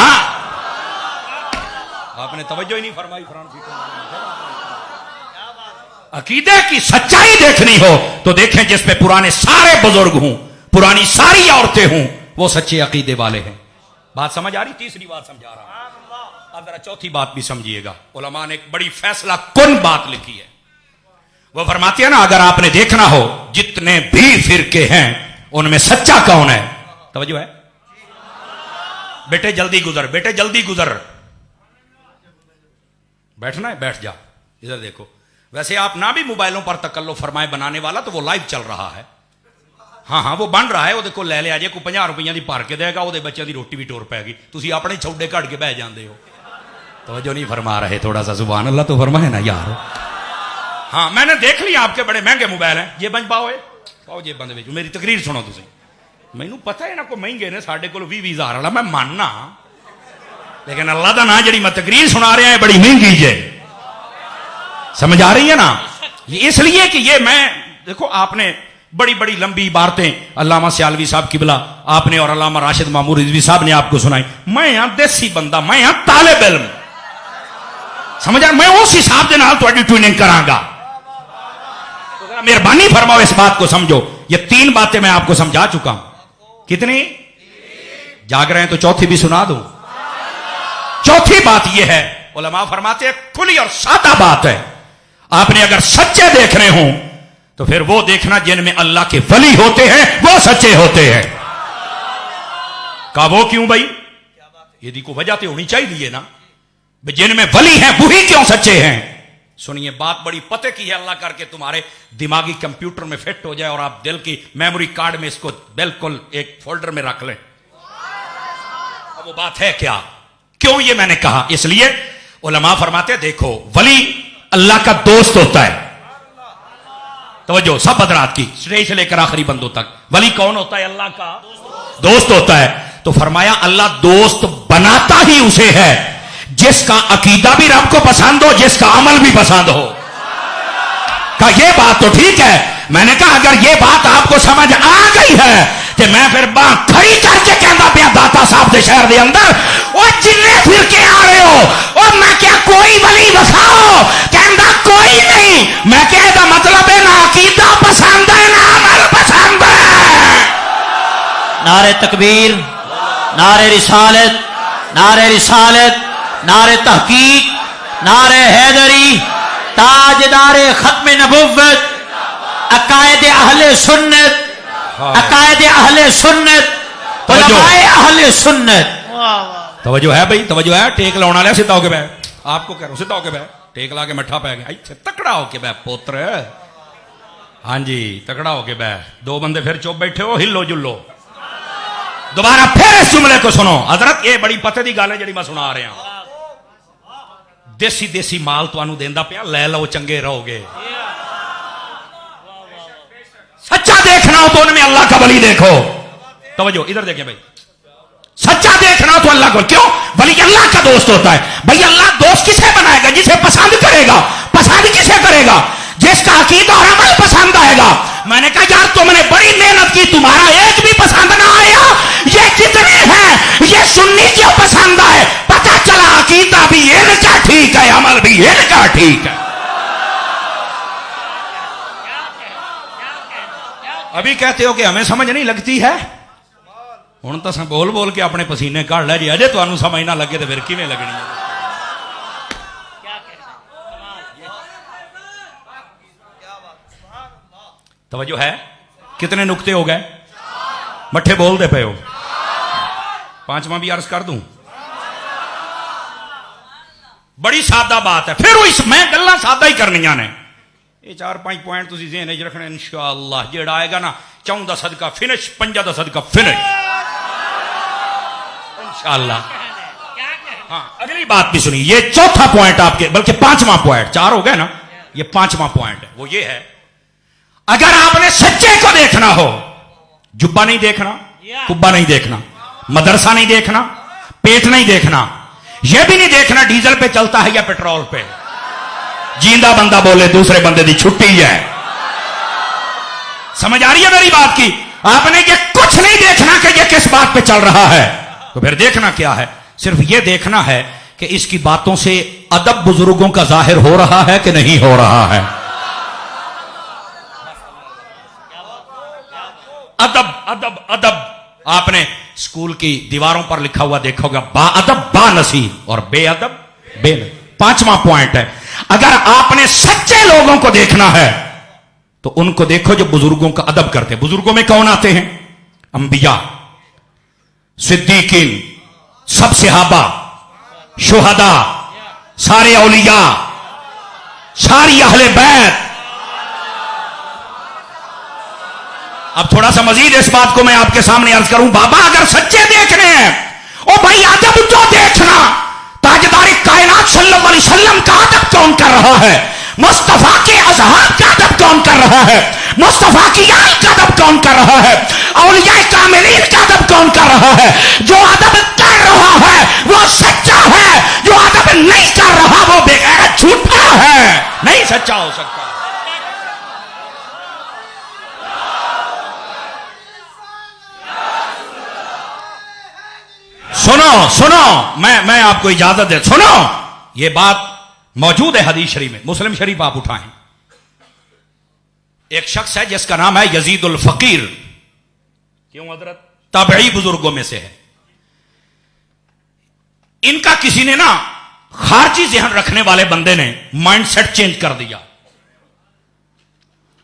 आपने तवज्जो ही नहीं फरमाई। अकीदे की सच्चाई देखनी हो तो देखें जिस पे पुराने सारे बुजुर्ग हूं, पुरानी सारी औरतें हूं, वो सच्चे अकीदे वाले हैं। बात समझ आ रही? तीसरी बात समझा रहा हूं। अब जरा चौथी बात भी समझिएगा। उलमा ने एक बड़ी फैसला कुन बात लिखी है। वो फरमाते हैं ना, अगर आपने देखना हो जितने भी फिरके हैं उनमें सच्चा कौन है? तवज्जो है? बेटे जल्दी गुजर, बेटे जल्दी गुजर। बैठना है? बैठ जा। इधर देखो। वैसे आप ना भी मोबाइलों पर तकल्लो फरमाए बनाने वाला, तो वो लाइव चल रहा है। हाँ हाँ वो बन रहा है। वो देखो ले ले आजे को 50 रुपया की भर के देगा, वो बच्चों की रोटी भी टोर पैगी। तुम अपने छौडे कट के बह जाते हो। तो जो नहीं फरमा रहे थोड़ा सा सुभान अल्लाह तो फरमाए ना यार। हाँ मैंने देख लिया आपके बड़े महंगे मोबाइल हैं। ये बंद पाओ, पाओ जे बंद में। मेरी तकरीर सुनो तुम। मैनू पता है ना को महंगे ने, साढ़े को 20,000 वाला मैं मानना, लेकिन अल्लाह का ना जी मैं तकरीर सुना रहा है बड़ी महंगी जे। समझ आ रही है ना? ये इसलिए कि ये मैं देखो आपने बड़ी बड़ी लंबी इबारतें अल्लामा सियालवी साहब किबला आपने और अल्लामा राशिद मामूर रिजवी साहब ने आपको सुनाई। मैं यहां देसी बंदा, मैं यहां तालिब इल्म, समझ आ? मैं उस हिसाब के नाल तुहाडी ट्यूनिंग करांगा। तो मेहरबानी फरमाओ इस बात को समझो। ये 3 बातें मैं आपको समझा चुका हूं। कितनी? जाग रहे हैं तो चौथी भी सुना दो। चौथी बात यह है, उलमा फरमाते हैं खुली और सादा बात है, आपने अगर सच्चे देख रहे हो तो फिर वो देखना जिनमें अल्लाह के वली होते हैं वो सच्चे होते हैं। का वो क्यों भाई? यदि को वजह तो होनी चाहिए ना, जिनमें वली हैं वही क्यों सच्चे हैं? सुनिए, बात बड़ी पते की है, अल्लाह करके तुम्हारे दिमागी कंप्यूटर में फिट हो जाए और आप दिल की मेमोरी कार्ड में इसको बिल्कुल एक फोल्डर में रख लें। अब वो बात है क्या, क्यों ये मैंने कहा, इसलिए उलमा फरमाते देखो वली अल्लाह का दोस्त होता है। तवज्जो सब हजरात की, स्टेज से लेकर आखिरी बंदों तक, वली कौन होता है? अल्लाह का दोस्त होता है। तो फरमाया अल्लाह दोस्त बनाता ही उसे है जिसका अकीदा भी रब को पसंद हो, जिसका अमल भी पसंद हो। कहा ये बात तो ठीक है। मैंने कहा अगर ये बात आपको समझ आ गई है तो मैं फिर बात खड़ी करके कहता पिया दाता साहब के शहर के अंदर और जिन्ने फिर के आ रहे हो और मैं क्या कोई वली बसाओ, कहता कोई नहीं। मैं कहता मतलब है ना अकीदा पसंद है ना अमल पसंद है। नारे तकबीर, नारे रिसालत, नारे रिसालत, नारे तहकीक, नारे हैदरी, ताजदारे खत्म नबुव्वत, अकायद अहले सुन्नत, अकायद अहले सुन्नत, उलमाए अहले सुन्नत। तवज्जो है भाई, तवज्जो है। टेक लाने वाले सीधा होके बैठ, आपको कह रहा हूं सीधा होके बैठ, टेक ला के मठा पै गया, इत्थे तकड़ा होके बैठ पुत्र। हाँ जी तकड़ा होके बैठ। दो बंदे फिर चुप बैठे हो, हिलो जुलो। दोबारा फिर इस जुमले को सुनो हजरत, ये बड़ी पते की गल है जी मैं सुना रहा। देसी देसी माल तुहानू देंदा पिया, लै लो चंगे रहोगे। सच्चा देखना हो तो उनमें अल्लाह का वली देखो। तवज्जो इधर देखें भाई, सच्चा देखना हो तो अल्लाह को, क्यों? वली अल्लाह का दोस्त होता है। भाई अल्लाह दोस्त किसे बनाएगा? जिसे पसंद करेगा। पसंद किसे करेगा? जिसका अकीदा और अमल पसंद आएगा। मैंने कहा यार तुमने बड़ी मेहनत की, तुम्हारा एक भी पसंद ना आया। ये कितने हैं, ये सुन्नी क्यों पसंद आए? पता चला अकीदा भी इनका ठीक है, अमल भी इनका ठीक है। अभी कहते हो कि हमें समझ नहीं लगती है, हुण तो बोल बोल के अपने पसीने काढ़ लै जी, अजे तुहानू समझ ना लगे तो फिर किवें लगनी है? तवज्जो है। कितने नुक्ते हो गए? मट्ठे बोलते पे हो। पांचवा भी अर्ज कर दूं, बड़ी सादा बात है। फिर इस मैं गल्लां सादा ही करनियां ने। ये 4-5 पॉइंट तुसीं ज़हन च रखने इंशाअल्लाह। जेड़ा आएगा ना 4 दा सदका फिनिश, 5 दा सदका फिनिश इंशाअल्लाह। हाँ अगली बात भी सुनी, ये चौथा पॉइंट आपके, बल्कि 5वां पॉइंट, 4 हो गए ना, ये 5वां पॉइंट है। वो ये है अगर आपने सच्चे को देखना हो, जुब्बा नहीं देखना, कुब्बा नहीं देखना, मदरसा नहीं देखना, पेट नहीं देखना, यह भी नहीं देखना डीजल पे चलता है या पेट्रोल पे। जींदा बंदा बोले दूसरे बंदे की छुट्टी है। समझ आ रही है मेरी बात की? आपने ये कुछ नहीं देखना कि ये किस बात पे चल रहा है। तो फिर देखना क्या है? सिर्फ ये देखना है कि इसकी बातों से अदब बुजुर्गों का जाहिर हो रहा है कि नहीं हो रहा है। अदब अदब अदब। आपने स्कूल की दीवारों पर लिखा हुआ देखा होगा, बाअदब बानसीब और बेअदब बेन। 5वां पॉइंट है, अगर आपने सच्चे लोगों को देखना है तो उनको देखो जो बुजुर्गों का अदब करते हैं। बुजुर्गों में कौन आते हैं? अंबिया, सिद्दीकीन, सब सहाबा, शुहदा, सारे औलिया, सारी अहले बैत। अब थोड़ा सा मजीद इस बात को मैं आपके सामने अर्ज करूं। बाबा अगर सच्चे देखने हैं, ओ भाई अदब तो देखना। ताजदार कायनात सल्लल्लाहु अलैहि वसल्लम का अदब कौन कर रहा है? मुस्तफा के अज़हाब का अदब कौन कर रहा है? मुस्तफा की आल का अदब कौन कर रहा है? औलिया कामिलीन का अदब कौन कर रहा है? जो अदब कर रहा है वो सच्चा है, जो अदब नहीं कर रहा वो बेगैरत झूठा है, नहीं सच्चा हो सकता। सुनो सुनो, मैं आपको इजाजत दे, सुनो। ये बात मौजूद है हदीस शरीफ में, मुस्लिम शरीफ आप उठाएं। एक शख्स है जिसका नाम है यजीदुल फकीर। क्यों हजरत? ताबई बुजुर्गों में से है। इनका किसी ने ना खारजी ज़हन रखने वाले बंदे ने माइंडसेट चेंज कर दिया।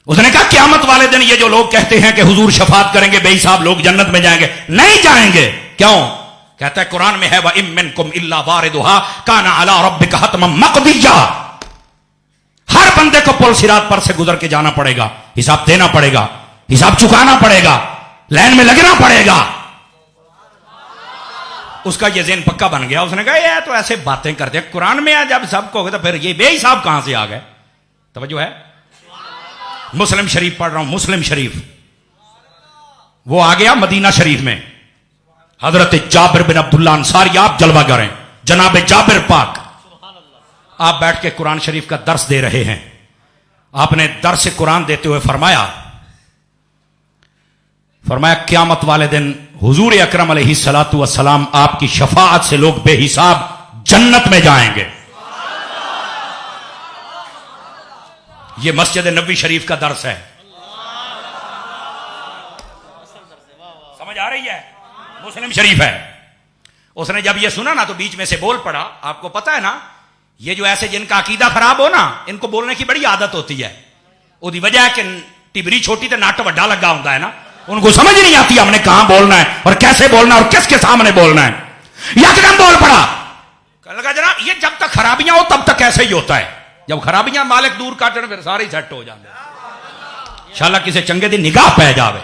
उसने कहा क़यामत वाले दिन ये जो लोग कहते हैं कि हुजूर शफात करेंगे, बेहिसाब लोग जन्नत में जाएंगे, नहीं जाएंगे। क्यों? कहता है कुरान में है व इम मिनकुम इल्ला वारिदुहा काना अला रब्बिका हतमम मक़दिय्या। हर बंदे को पुल सिरात पर से गुजर के जाना पड़ेगा, हिसाब देना पड़ेगा, हिसाब चुकाना पड़ेगा, लाइन में लगना पड़ेगा। उसका ये ज़हन पक्का बन गया। उसने कहा यार तो ऐसे बातें करते हैं, कुरान में है जब सबको हो गया तो फिर ये बेहिसाब कहां से आ गए। तवज्जो है, मुस्लिम शरीफ पढ़ रहा हूं, मुस्लिम शरीफ। वो आ गया मदीना शरीफ में, हजरत जाबिर बिन अब्दुल्ला अंसारी, आप जलवा करें, जनाब जाबिर पाक, आप बैठ के कुरान शरीफ का दर्स दे रहे हैं। आपने दर्स कुरान देते हुए फरमाया क़यामत वाले दिन हुजूर अकरम अलैहिस्सलातु वस्सलाम आपकी शफाअत से लोग बेहिसाब जन्नत में जाएंगे। यह मस्जिद नबी शरीफ का दर्स है। समझ आ रही है? मुस्लिम शरीफ है। उसने जब यह सुना ना तो बीच में से बोल पड़ा। आपको पता है ना, ये जो ऐसे जिनका अकीदा खराब हो ना, इनको बोलने की बड़ी आदत होती है। उसकी वजह है कि टिबरी छोटी तो नट वड्डा लगा होता है ना, उनको समझ नहीं आती हमने कहां बोलना है और कैसे बोलना है और किसके सामने बोलना है। यकदम बोल पड़ा, कहने लगा जनाब ये जब तक खराबियां हो तब तक ऐसे ही होता है, जब खराबियां मालिक दूर काटने फिर सारे सेट हो जाते हैं। इंशाअल्लाह किसी चंगे दी निगाह पै जावे।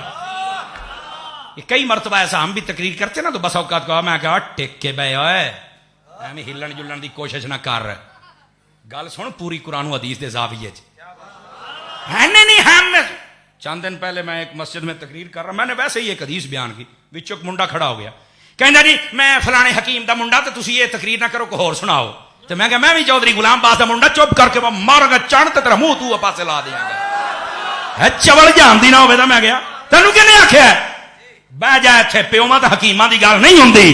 कई मरतबा ऐसा हम भी तकरीर करते ना तो बस औकात कहा मैं कहा टेक के बह एवं हिलन जुलन की कोशिश ना कर। गल सुन पूरी कुरान हदीस के जाविये नहीं हम। चंद दिन पहले मैं एक मस्जिद में तकरीर कर रहा, मैंने वैसे ही एक हदीस बयान की, विचों एक मुंडा खड़ा हो गया, कहना जी मैं फलाने हकीम का मुंडा तो तुम ये तकरीर ना करो को होर सुनाओ। तो मैं मैं भी चौधरी गुलाम बास का मुंडा, चुप करके मैं मारांगा चढ़ ते तेरा मुंह तू पासे ला देंगा। चवल जानती ना हो तो मैं गया तेन किने आख्या बह जा इत्थे, प्योमा तो हकीमां की गल नहीं होंदी।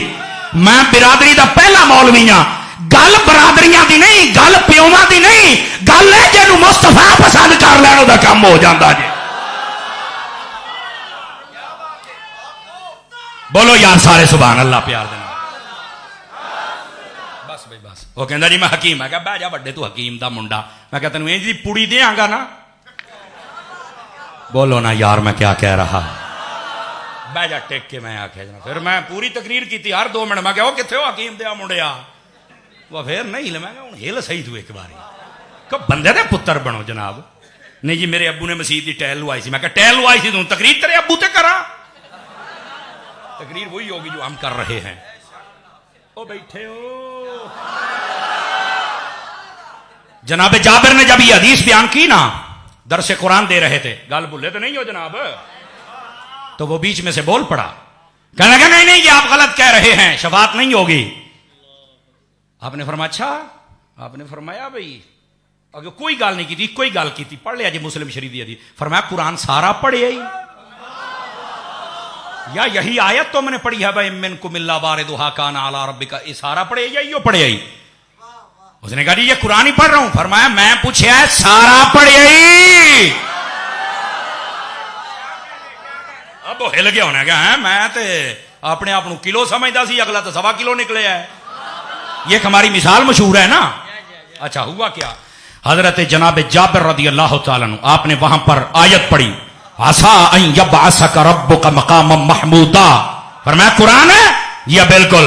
मैं बिरादरी का पहला मौलवी हाँ। गल बरादरियां की नहीं, गल प्योमा की नहीं, गल है जिन्होंने मुस्तफा पसंद कर लैन उहदा काम हो जाता जी। बोलो यार सारे सुभान अल्लाह प्यार देना। बस भाई बस। वो कहता जी मैं हकीम है, बह जा बड़े तू हकीम का मुंडा। मैं क्या तेन इंज दी पुड़ी देंगा ना। बोलो ना यार मैं क्या कह रहा। बह जा टेक के मैं आख्या जना। फिर मैं पूरी तकरीर की हर 2 मिनट। मैं क्या कितने हो हकीम दिया मुंडिया। वह फिर नहीं हिल। मैं हूँ हिल सही तू एक बारी कब बंदे दे पुत्र बनो जनाब। नहीं जी मेरे अबू ने मसीद की टैल लुआई सी। मैं क्या टैल लुआई सी तू तकरीर तेरे अबू ते करा। तकरीर वही होगी जो हम कर रहे हैं। ओ बैठे हो। जनाब जाबिर ने जब ये हदीस बयान की ना, दरसे कुरान दे रहे थे, गल भूले तो नहीं हो जनाब। तो वो बीच में से बोल पड़ा, कहने लगा नहीं नहीं ये आप गलत कह रहे हैं, शफाअत नहीं होगी। आपने फरमाया अच्छा। आपने फरमाया भाई अगर कोई गल नहीं की थी, कोई गल की थी, पढ़ लिया जी मुस्लिम शरीफ दी हदीस। फरमाया कुरान सारा पढ़े ही या यही आयत तो मैंने पढ़ी है भाई मिनको मिल्ला वारिदुहा काना अला रब्बिका, ये सारा पढ़े या यो पढ़े ही। उसने कहा जी ये कुरान ही पढ़ रहा हूं। फरमाया मैं पूछा है सारा पढ़े ही। अब वो हिल गया होने क्या है। मैं तो अपने आप को किलो समझता सी, अगला तो 1.25 किलो निकले है। ये हमारी मिसाल मशहूर है ना। अच्छा हुआ क्या, हजरत जनाब जाबिर रदी अल्लाह तआला अन्हु आपने वहां पर आयत पढ़ी आसा अन यबअसका रब्बुका मकामम महमूदा। फरमाया कुरान है या बिल्कुल।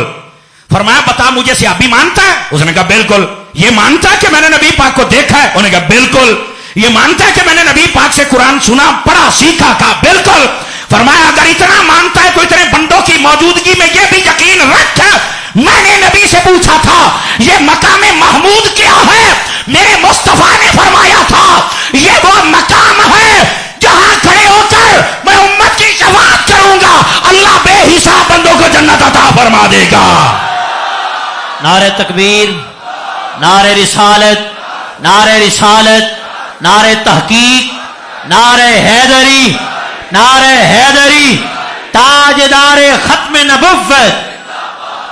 फरमाया बता मुझे सियाबी मानता है। उसने कहा बिल्कुल। ये मानता है कि मैंने नबी पाक को देखा है। उन्होंने कहा बिल्कुल। ये मानता है कि मैंने नबी पाक से कुरान सुना पढ़ा सीखा। कहा बिल्कुल। फरमाया अगर इतना मानता है तो इतने बंदों की मौजूदगी में यह भी यकीन रख, मैंने नबी से पूछा था ये मकाम महमूद क्या है। मेरे मुस्तफा ने फरमाया था ये वो मकाम है जहां खड़े होकर मैं उम्मत की शफाअत करूंगा, अल्लाह बेहिसाब बंदों को जन्नत अता फरमा देगा। नारे तकबीर, नारे रिसालत, नारे रिसालत, नारे तहकीक, नारे हैदरी, नारे हैदरी, ताजदारे खत्म नबुव्वत,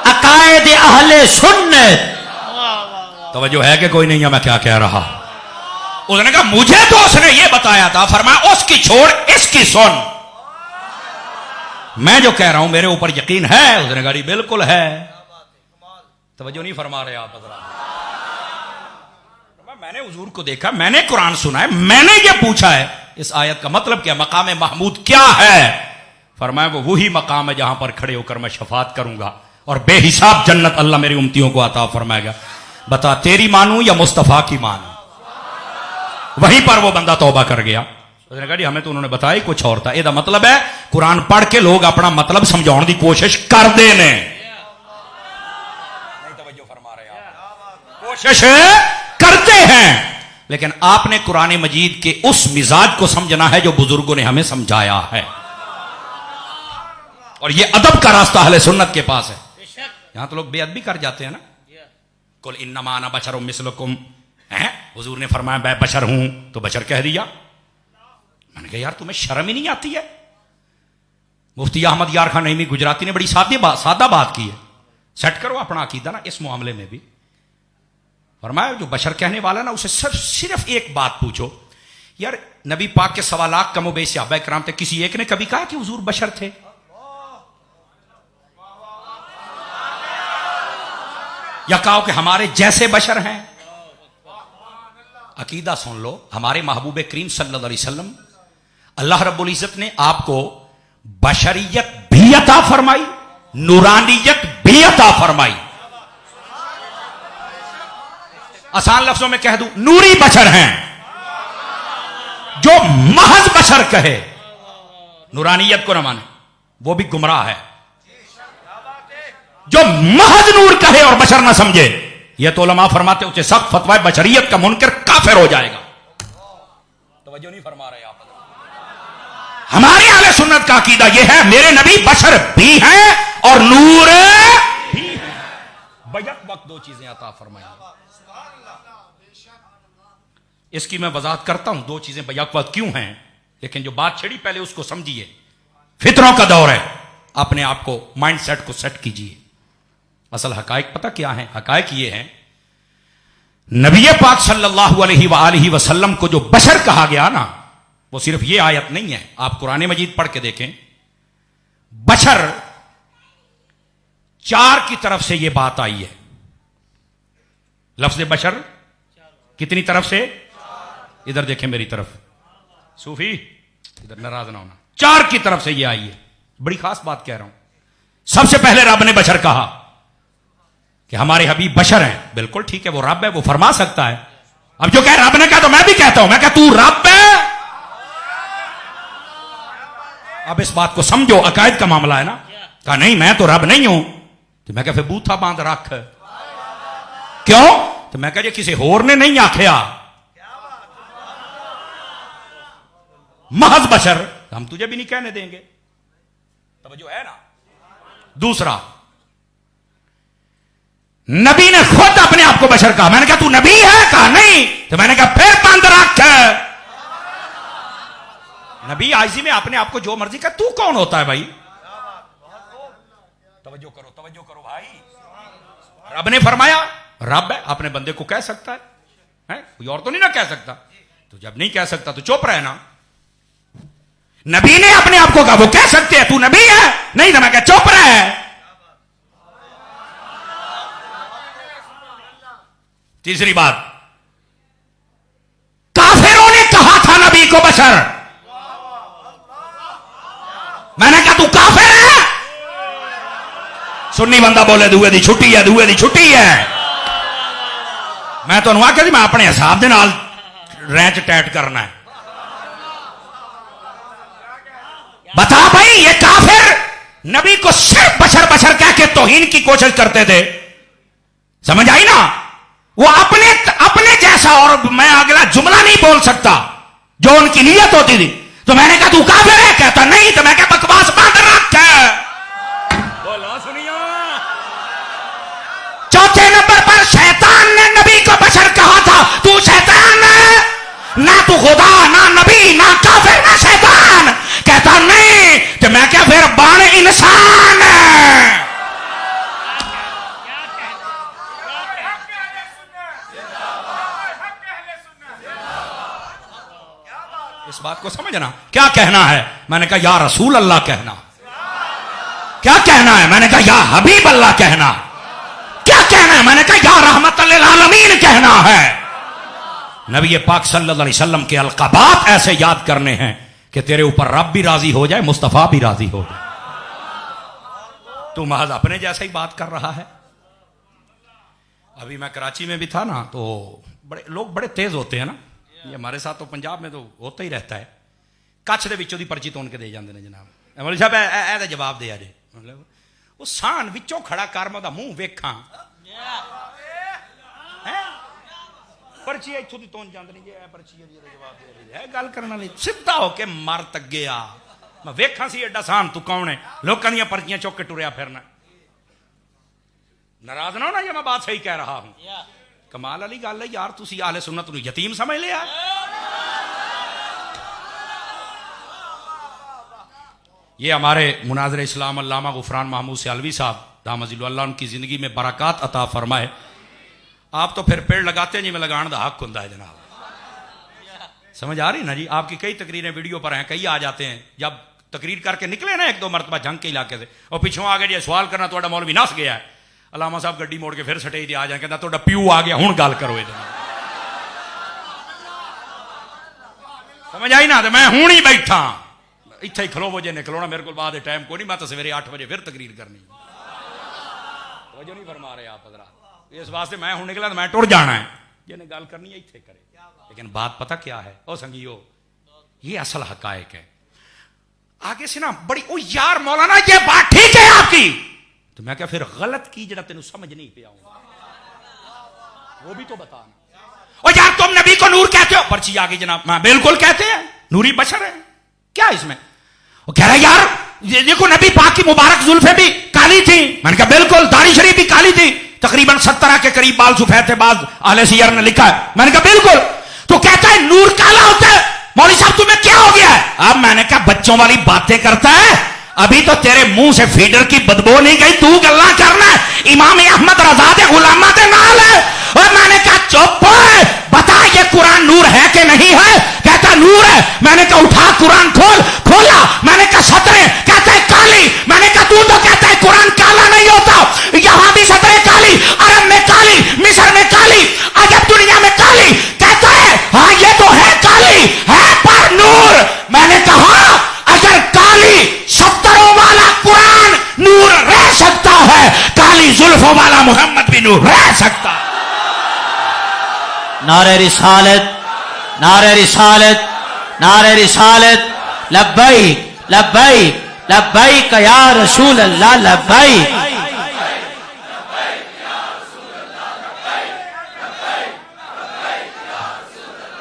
अकायद अहले सुन्नत। तवज्जो है कि कोई नहीं है मैं क्या कह रहा। उसने कहा मुझे तो उसने ये बताया था। फरमाया उसकी छोड़ इसकी सुन, मैं जो कह रहा हूं मेरे ऊपर यकीन है। उसने कहा बिल्कुल है। तवज्जो नहीं फरमा रहे आप। मैंने हुजूर को देखा, मैंने कुरान सुना है, मैंने ये पूछा है इस आयत का मतलब क्या, मकाम महमूद क्या है। फरमाया वो वही मकाम है जहां पर खड़े होकर मैं शफाअत करूंगा और बेहिसाब जन्नत अल्लाह मेरी उम्मतियों को अता फरमाएगा। बता तेरी मानूं या मुस्तफा की मानूं। वहीं पर वो बंदा तौबा कर गया। उसने कहा जी हमें तो उन्होंने बताया ही कुछ और था। ਇਹਦਾ मतलब है कुरान पढ़ के लोग अपना मतलब समझाने की कोशिश करते ने। नहीं तवज्जो फरमा रहे आप, कोशिश करते हैं, लेकिन आपने कुरान मजीद के उस मिजाज को समझना है जो बुजुर्गों ने हमें समझाया है। और ये अदब का रास्ता अहले सुन्नत के पास है। यहां तो लोग बेअदबी कर जाते हैं ना। कुल इन्नमा अना बशरुम मिस्लुकुम, हैं हुजूर ने फरमाया मैं बशर हूं तो बशर कह दिया। मैंने कहा यार तुम्हें शर्म ही नहीं आती है। मुफ्ती अहमद यार खान नईमी गुजराती ने बड़ी सादा बात की है। सेट करो अपना अकीदा ना इस मामले में भी। फरमाया जो बशर कहने वाला ना उसे सिर्फ एक बात पूछो, यार नबी पाक के सवालात कमोबे सहाबा किराम थे, किसी एक ने कभी कहा कि हुजूर बशर थे? या कहो कि हमारे जैसे बशर हैं? अकीदा सुन लो, हमारे महबूब करीम सल्लल्लाहु अलैहि वसल्लम अल्लाह रब्बुल इज्जत ने आपको बशरियत भी अता फरमाई, नूरानियत भी अता फरमाई। आसान लफ्जों में कह दूं, नूरी बशर हैं। जो महज बशर कहे, नूरानियत को न माने, वो भी गुमराह है। जो महज नूर कहे और बशर ना समझे, यह तो उलमा फरमाते उसे सख्त फतवा बशरियत का मुनकर काफिर हो जाएगा। तवज्जो नहीं फरमा रहे आप। हमारे अहले सुन्नत का अकीदा यह है मेरे नबी बशर भी हैं और नूर भी है। बैक वक्त दो चीजें अता फरमाई। इसकी मैं वजाहत करता हूं दो चीजें बैक वक्त क्यों हैं, लेकिन जो बात छिड़ी पहले उसको समझिए। फितरों का दौर है, अपने आप को माइंड सेट को सेट कीजिए। असल हकायक पता क्या है? हकायक ये है, नबी पाक सल्लल्लाहु अलैहि वसल्लम को जो बशर कहा गया ना, वो सिर्फ ये आयत नहीं है। आप कुरान मजीद पढ़ के देखें, बशर 4 की तरफ से ये बात आई है। लफ्ज बशर कितनी तरफ से? इधर देखें मेरी तरफ, सूफी इधर नाराज ना होना, 4 की तरफ से ये आई है। बड़ी खास बात कह रहा हूं। सबसे पहले रब ने बशर कहा कि हमारे हबीब बशर हैं। बिल्कुल ठीक है, वो रब है, वो फरमा सकता है। अब जो कह रब ने कहा तो मैं भी कहता हूं, मैं कहा तू रब है। अब इस बात को समझो, अकायद का मामला है ना। कहा नहीं मैं तो रब नहीं हूं। तो मैं कहा फिर बूथा बांध रख। क्यों? तो मैं कहा जी किसी होर ने नहीं आखिया, महज बशर, हम तुझे भी नहीं कहने देंगे। तवज्जो है ना। दूसरा, नबी ने खुद अपने आप को बशर कहा। मैंने कहा तू नबी है? कहा नहीं। तो मैंने कहा फिर बंद रख। नबी आजी में अपने आप को जो मर्जी का, तू कौन होता है भाई? तवज्जो करो भाई। रब ने फरमाया, रब है, अपने बंदे को कह सकता है? कोई और तो नहीं ना कह सकता। तो जब नहीं कह सकता तो चुप रहना। नबी ने अपने आप को कहा, वो कह सकते हैं तू नबी है? नहीं तो मैं कहा चुप रहे। तीसरी बात, काफिरों ने कहा था नबी को बशर। मैंने कहा तू काफिर है? सुन्नी बंदा बोले दुए दी छुट्टी है, दुए दी छुट्टी है। मैं तो आख्या जी मैं अपने हिसाब के नाल रैंच टैट करना है। बता भाई, ये काफिर नबी को सिर्फ बशर बशर कह के तौहीन की कोशिश करते थे। समझ आई ना? वो अपने जैसा और मैं अगला जुमला नहीं बोल सकता जो उनकी नीयत होती थी। तो मैंने कहा तू काफिर है? कहता नहीं। तो मैं क्या बकवास बंद रख। बोलो सुनियो। चौथे नंबर पर शैतान ने नबी को बशर कहा था। तू शैतान है? ना तू खुदा, ना नबी, ना काफिर, ना शैतान। कहता नहीं। तो मैं क्या फिर बाण इंसान है। इस बात को समझना। क्या कहना है? मैंने कहा या रसूल अल्लाह कहना। क्या कहना है? मैंने कहा या हबीब अल्लाह कहना। क्या कहना है? मैंने कहा या रहमत लिल आलमीन कहना है। नबी पाक सल्लल्लाहु अलैहि वसल्लम के अलक़ाबात ऐसे याद करने हैं कि तेरे ऊपर रब भी राजी हो जाए, मुस्तफा भी राजी हो जाए। तू महज अपने जैसा ही बात कर रहा है। अभी मैं कराची में भी था ना, तो बड़े लोग बड़े तेज होते हैं ना। ये हमारे साथ तो पंजाब में तो होता ही रहता है। कच्छ दे विचों दी पर्ची तोड़ के दे जाते हैं जनाब, मौलवी साहब ए जवाब दे जे, मतलब वो सान विचों खड़ा कर मैं मुंह वेखा पर्ची इथों दी तोड़ जाते नहीं जी, पर्ची जवाब दे है गल करने वाली सीधा होके मर तगे आ मैं वेखा सी एडा सान तू कौन है, लोगों दी पर्चियां चुक के टुरिया फिरना। नाराज ना होना, ये मैं बात सही कह रहा हूं। कमाल वाली गल है यार, तुसी आहले सुन्नत नूं यतीम समझ लिया। ये हमारे मुनाज़िर इस्लाम अल्लामा गुफरान महमूद सियालवी साहब दामजिल अल्लाह उनकी जिंदगी में बरकत अता फरमाए। आप तो फिर पेड़ लगाते हैं जी, मैं लगाने का हक होता है जनाब, समझ आ रही ना जी। आपकी कई तकरीरें वीडियो पर हैं, कई आ जाते हैं, जब तकरीर करके निकले ना एक दो मरतबा जंग के इलाके से और पिछों आ गए जी सवाल करना तो मौलवी नस गया है, अलामा साहब गड्डी मोड़ के फिर स्टेज आ जाए, कहता तो प्यू आ गया हूं गल करो। समझ आई ना, तो मैं हूं ही बैठा इत्थे ही खलोवो जे निकलोना, मेरे को बाद टाइम को नहीं, मैं तो सवेरे 8 बजे फिर तकरीर करनी। वजह नहीं फरमा रहे आप हजरात, इस वास्ते मैं हूं निकला तो मैं टुर जाना है, जिन्हें गल करनी है इत्थे करे। लेकिन बात पता क्या है ओ संगियो, ये असल हकायक है। आगे से ना बड़ी ओ यार मौलाना ये बात ठीक है आपकी, तो मैं क्या फिर गलत की जरा तेन समझ नहीं पे आऊंगा, वो भी तो बताना। ओ यार तुम नबी को नूर कहते हो, पर्ची आ गई जनाब, मैं बिल्कुल कहते हैं, नूरी बशर है, क्या इसमें? वो कह रहा है यार देखो नबी पाक की मुबारक जुल्फे भी काली थी, मैंने कहा बिल्कुल, दाढ़ी शरीफ भी काली थी, तकरीबन 70 के करीब बाल सफेद थे, बाद आले सियर ने लिखा है, मैंने कहा बिल्कुल। तो कहता है नूर काला होता है, मौलवी साहब तुम्हें क्या हो गया है? अब मैंने कहा बच्चों वाली बातें करता है, अभी तो तेरे मुंह से फीडर की बदबू नहीं गई, तू गल्ला करना है इमाम अहमद रजा दे गुलामा दे नाल है। और मैंने कहा चुप बता ये कुरान नूर है कि नहीं है? कहता नूर है। मैंने कहा उठा कुरान खोल, खोला, मैंने कहा सतरें, कहता है काली, मैंने कहा तू तो कहता है कुरान काला नहीं होता, यहां भी सतरें काली, अरब में काली, मिस्र में काली, अजब दुनिया में काली, कहता है हाँ ये तो है काली है पर नूर। मैंने कहा अगर काली सत्तरों वाला कुरान नूर रह सकता है, काली जुल्फों वाला मोहम्मद भी नूर रह सकता है। नारे रिसालत, नारे रिसालत, नारे रिसालत, लब्बैक लब्बैक लब्बैक या रसूल अल्लाह लब्बैक।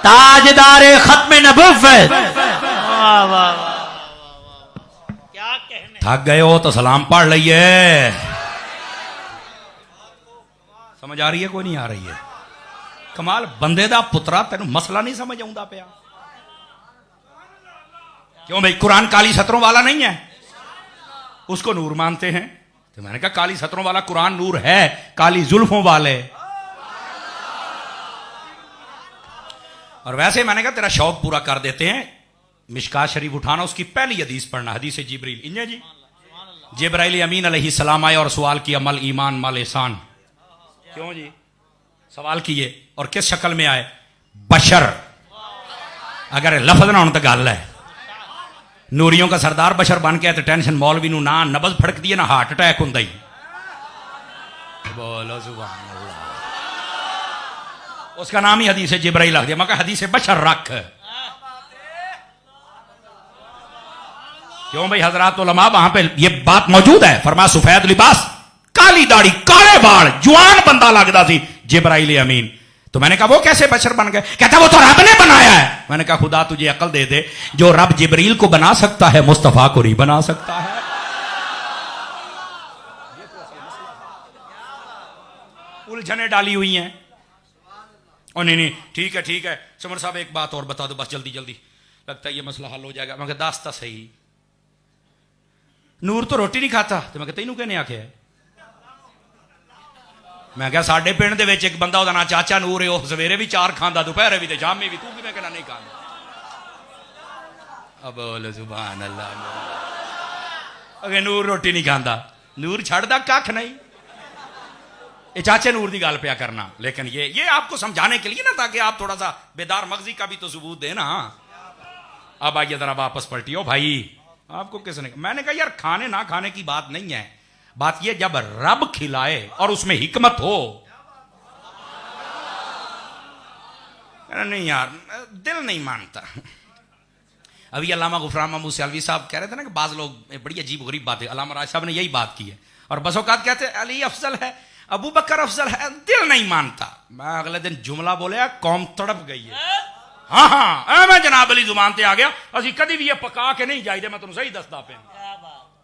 ताजदारे खत्म नबुव्वत, क्या कहने, थक गए हो तो सलाम पढ़ लिये। समझ आ रही है कोई नहीं आ रही है? कमाल बंदे दा पुत्रा तेन मसला नहीं समझ आउंदा पिया, क्यों भाई कुरान काली सतरों वाला नहीं है, उसको नूर मानते हैं। तो मैंने कहा काली सतरों वाला कुरान नूर है, काली जुल्फों वाले। और वैसे मैंने कहा तेरा शौक पूरा कर देते हैं, मिशकात शरीफ उठाना, उसकी पहली हदीस पढ़ना, हदीस जिब्रील। इन्हें जी जिब्राइल अमीन अलैहिस्सलाम आए और सवाल किया मल ईमान मल एहसान। क्यों जी सवाल किए और किस शक्ल में आए? बशर, अगर लफज ना हो तो गल है, नूरियों का सरदार बशर बन के तो टेंशन मौलवी नू ना नबज फड़क दी है ना हार्ट अटैक होंदा ही। बोलो सुभान अल्लाह, उसका नाम ही हदीस जिब्राइल रख दिया। मैं कहा हदीस बशर रख, क्यों भाई हजरात उलमा वहां पे ये बात मौजूद है। फरमा सफेद लिबास, काली दाढ़ी, काले बाल, जवान बंदा लगता थी जिब्राइल अमीन। तो मैंने कहा वो कैसे बशर बन गए? कहता वो तो रब ने बनाया है। मैंने कहा खुदा तुझे अकल दे दे, जो रब जिब्रील को बना सकता है मुस्तफा को नहीं बना सकता है। उलझने डाली हुई हैं। और नहीं ठीक है ठीक है समर साहब एक बात और बता दो बस जल्दी जल्दी, लगता है ये मसला हल हो जाएगा। मैं कहता दास्ता सही, नूर तो रोटी नहीं खाता। तो मैं कहता तेनू कहने आखे है? मैं क्या साडे पिंड दे विच एक बंदा, ओहदा नाम चाचा नूर है, वह सवेरे भी 4 खांदा, दोपहरे भी ते शामी भी, तू किवें कहना नहीं खांदा? अब बोल सुभान अल्लाह। अगे नूर रोटी नहीं खाता, नूर छड़दा कख नहीं। ये चाचे नूर की गल पिया करना, लेकिन ये आपको समझाने के लिए ना, ताकि आप थोड़ा सा बेदार मगजी का भी तो सबूत देना। अब आइए जरा वापस पलटियो भाई, आपको किसने? मैंने कहा यार खाने ना खाने की बात नहीं है, बात यह जब रब खिलाए और उसमें हिकमत हो। नहीं यार दिल नहीं मानता। अभी अल्लामा गुफरान महमूद सियालवी साहब कह रहे थे ना कि बाज लोग बड़ी अजीब गरीब बात है, अल्लामा राज साहब ने यही बात की है। और बसौकात कहते हैं अली अफजल है, अबू बकर अफजल है, दिल नहीं मानता। मैं अगले दिन जुमला बोलिया कौम तड़प गई है। हाँ हाँ मैं जनाब अली जुबान ते आ गया, असि कभी भी ये पका के नहीं जाइदे, मैं तुम सही दसदा पे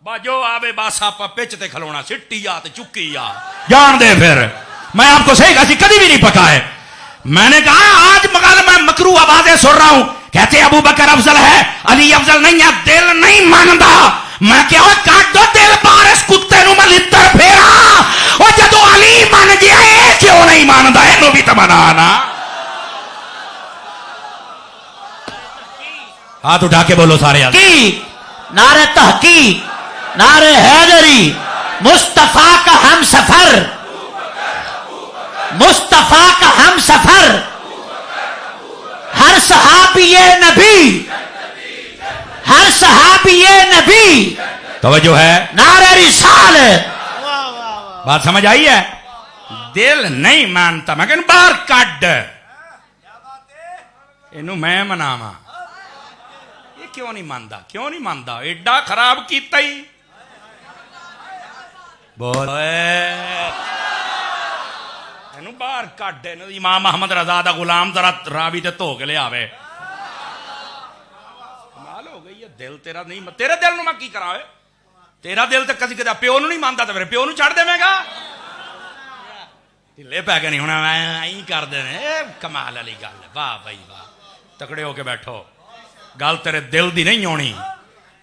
बाजो आवे बासा पिच ते खलोना सिट्टी आ ते चुक्की आ जान दे। फिर मैं आपको सही असि कभी भी नहीं पकाए। मैंने कहा आज मगल मैं मकरू आवाजें सुन रहा हूं, कहते अबू बकर अफजल है, अली अफजल नहीं है, दिल नहीं मानता। मैं क्या काट दो दिल बाहर इस कुत्ते नु मैं लित्तर फेरा, और जदों अली मान गया ये क्यों नहीं मानता, इनू भी तो मनाना। हाथ उठा के बोलो सारे यार। नारे तहकीक, नारे हैदरी, मुस्तफा का हम सफर, मुस्तफा का हम सफर, हर सहाबी ये नबी, हर सहाबी ये नबी। तवज्जो है, नारे रिसालत। बात समझ आई है? दिल नहीं मानता, मैं कहूं बाहर काट, इनू मैं मनावा। ये क्यों नहीं मानता, क्यों नहीं मानता? एडा खराब कीता ही बोल इनू बाहर काट। इमाम अहमद रजा दा गुलाम जरा रावी ते धो के ले आवे। कमाल हो गई है। दिल तेरा नहीं, तेरे दिल नू मैं की करा? तेरा दिल तो कदी कदा प्यो नू नहीं मानता, तो फिर प्यो नू छड़ देवेगा? ढिले पै गए नहीं होना, मैं कर देने। कमाल वाली गल, वाह भाई वाह, तकड़े होके बैठो। गल तेरे दिल दी नहीं होनी,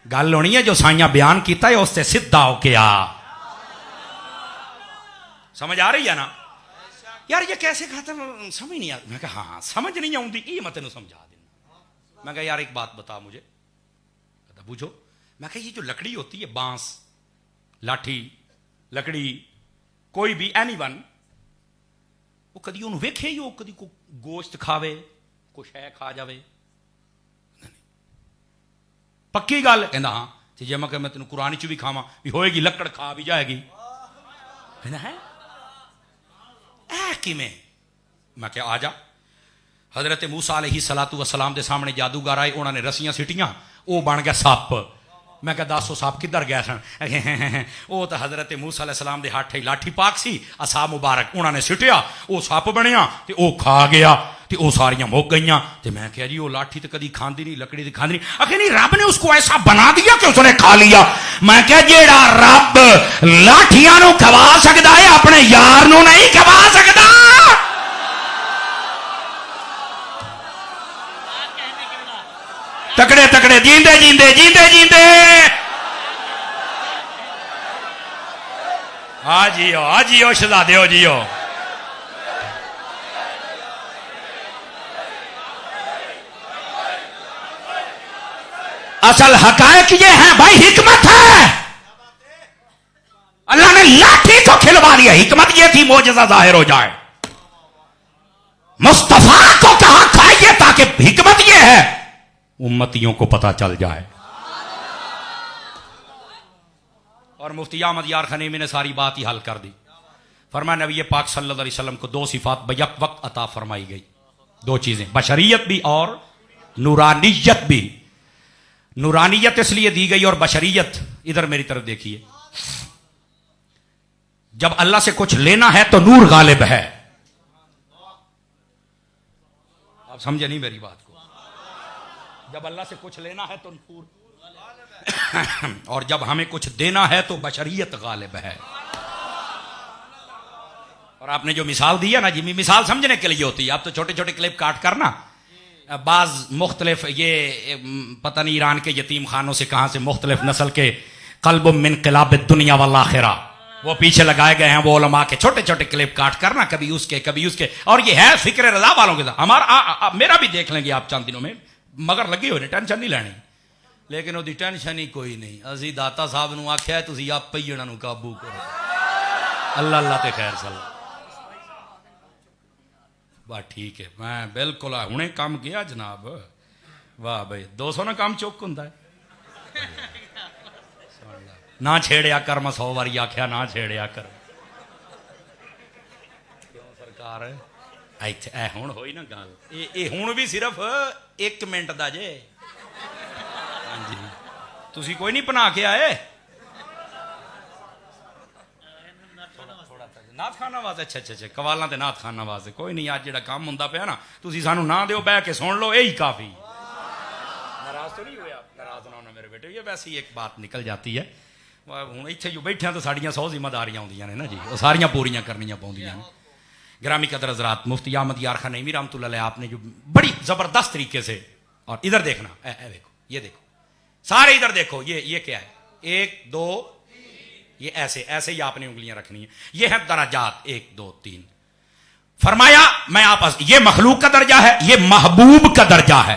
गल होनी है जो साइयां बयान किया है उससे सीधा होके आ। समझ आ रही है ना यार? ये कैसे खत्म समझ नहीं आता। मैं कहा हाँ समझ नहीं आती, ये मैं तेन समझा देना। मैं कहा यार एक बात बता मुझे। कहता पूछो। मैं कहा ये जो लकड़ी होती है, बांस, लाठी, लकड़ी, कोई भी एनीवन, वो कदी उन्होंने वेखे ही हो कदी को गोश्त खावे, को शै खा जावे? पक्की गल? कहता हाँ। जे मैं कह मैं तेन कुरान च भी खावा भी होएगी, लकड़ खा भी जाएगी। कहता है ऐ किमें? मैं क्या आजा। हजरत मूसा अलैहि सलातु वसलाम के सामने जादूगर आए, उन्होंने रस्सियां सिटियां, वो बन गया सप। मैं क्या दस सप किधर गया सन? वो तो हजरत मूसा अलैहि सलाम के हाथ ही लाठी पाक सी, असा मुबारक, उन्होंने सिटिया, वो सप बनया ते वो खा गया, ते वो सारियां मुक गई। ते मैं क्या जी वो लाठी तो कदी खांदी नहीं, लकड़ी तो खांदी नहीं। आखिर नहीं, रब ने उसको ऐसा बना दिया कि उसने खा लिया। मैं क्या जेड़ा रब लाठियां नू खवा सकता है, अपने यार नू नहीं खवा सकता। तकड़े तकड़े जींदे जींदे जींदे जींदे आ जियो शहजादे हो जियो। असल हकायक ये है भाई, हिकमत है। अल्लाह ने लाठी को खिलवा दिया, हिकमत ये थी मोजज़ा जाहिर हो जाए। मुस्तफा को कहा खाइए, ताकि हिकमत ये है उम्मतियों को पता चल जाए। और मुफ्ती अहमद यार खनीमी ने सारी बात ही हल कर दी। फरमाया नबी पाक सल्लल्लाहु अलैहि वसल्लम को दो सिफात बैक वक्त अता फरमाई गई, दो चीजें, बशरियत भी और नूरानियत भी। नूरानियत इसलिए दी गई और बशरियत, इधर मेरी तरफ देखिए, जब अल्लाह से कुछ लेना है तो नूर गालिब है। आप समझे नहीं मेरी बात को? जब अल्लाह से कुछ लेना है तो नूर और जब हमें कुछ देना है तो बशरियत गालिब है। और आपने जो मिसाल दी है ना जी, मिसाल समझने के लिए होती है। आप तो छोटे छोटे क्लिप काट करना, बाज मुख्तलिफ, ये पता नहीं ईरान के यतीम खानों से कहां से मुख्तलिफ नस्ल के कल्ब मिन क़िलाब दुनिया वल आखिरा वो पीछे लगाए गए हैं। वो उलमा के छोटे छोटे क्लिप काट करना, कभी उसके कभी उसके। और ये है फिक्र रजा वालों के साथ। हमारा मेरा भी देख लेंगे आप चंद दिनों में, मगर लगी हुई टेंशन नहीं लेनी। लेकिन वो टेंशन ही कोई नहीं। असी दाता साहब नूं आख्या तुसीं आप ही इन्हां नूं काबू करो। अल्लाह अल्लाह ते खैर सल्ला। वाह ठीक है, मैं बिल्कुल हुणे काम किया जनाब। वाह भाई 200 ना काम चुक हुंदा है। ना छेड़िया कर, मैं 100 बारी आख्या ना छेड़िया कर। क्यों सरकार है? ਇੱਥੇ ਇਹ ਹੁਣ ਹੋਈ ਨਾ ਗੱਲ, ਇਹ ਹੁਣ ਵੀ ਸਿਰਫ 1 ਮਿੰਟ ਦਾ ਜੇ। ਹਾਂਜੀ, ਤੁਸੀਂ ਕੋਈ ਨਹੀਂ ਬਣਾ ਕੇ ਆਏ ਨਾਥ ਖਾਨਾ ਵਾਸਤੇ? ਅੱਛਾ, ਕਵਾਲਾਂ ਤੇ ਨਾਥ ਖਾਨਾ ਵਾਸਤੇ ਕੋਈ ਨਹੀਂ। ਅੱਜ ਜਿਹੜਾ ਕੰਮ ਹੁੰਦਾ ਪਿਆ ਨਾ, ਤੁਸੀਂ ਸਾਨੂੰ ਨਾ ਦਿਓ, ਬਹਿ ਕੇ ਸੁਣ ਲਓ, यही काफी। नाराज तो नहीं हुए आप? नाराज ना होना मेरे बेटे, ये वैसे ही एक बात निकल जाती है। ਹੁਣ ਇੱਥੇ ਜੋ ਬੈਠਿਆਂ ਤਾਂ ਸਾਡੀਆਂ 100 ਜ਼ਿੰਮੇਦਾਰੀਆਂ ਆਉਂਦੀਆਂ ਨੇ ਨਾ ਜੀ, ਉਹ ਸਾਰੀਆਂ ਪੂਰੀਆਂ ਕਰਨੀਆਂ ਪਾਉਂਦੀਆਂ ਨੇ। ग्रामी कदर हजरात, मुफ्ती अहमद यार खान नईमी रहमतुल्लाह अलैह, आपने जो बड़ी जबरदस्त तरीके से, और इधर देखना, देखो, ये देखो, सारे इधर देखो, ये क्या है, 1 2, ये ऐसे ऐसे ही आपने उंगलियां रखनी है। ये है दराजात, 1 2 3। फरमाया मैं आपस, ये मखलूक का दर्जा है, ये महबूब का दर्जा है।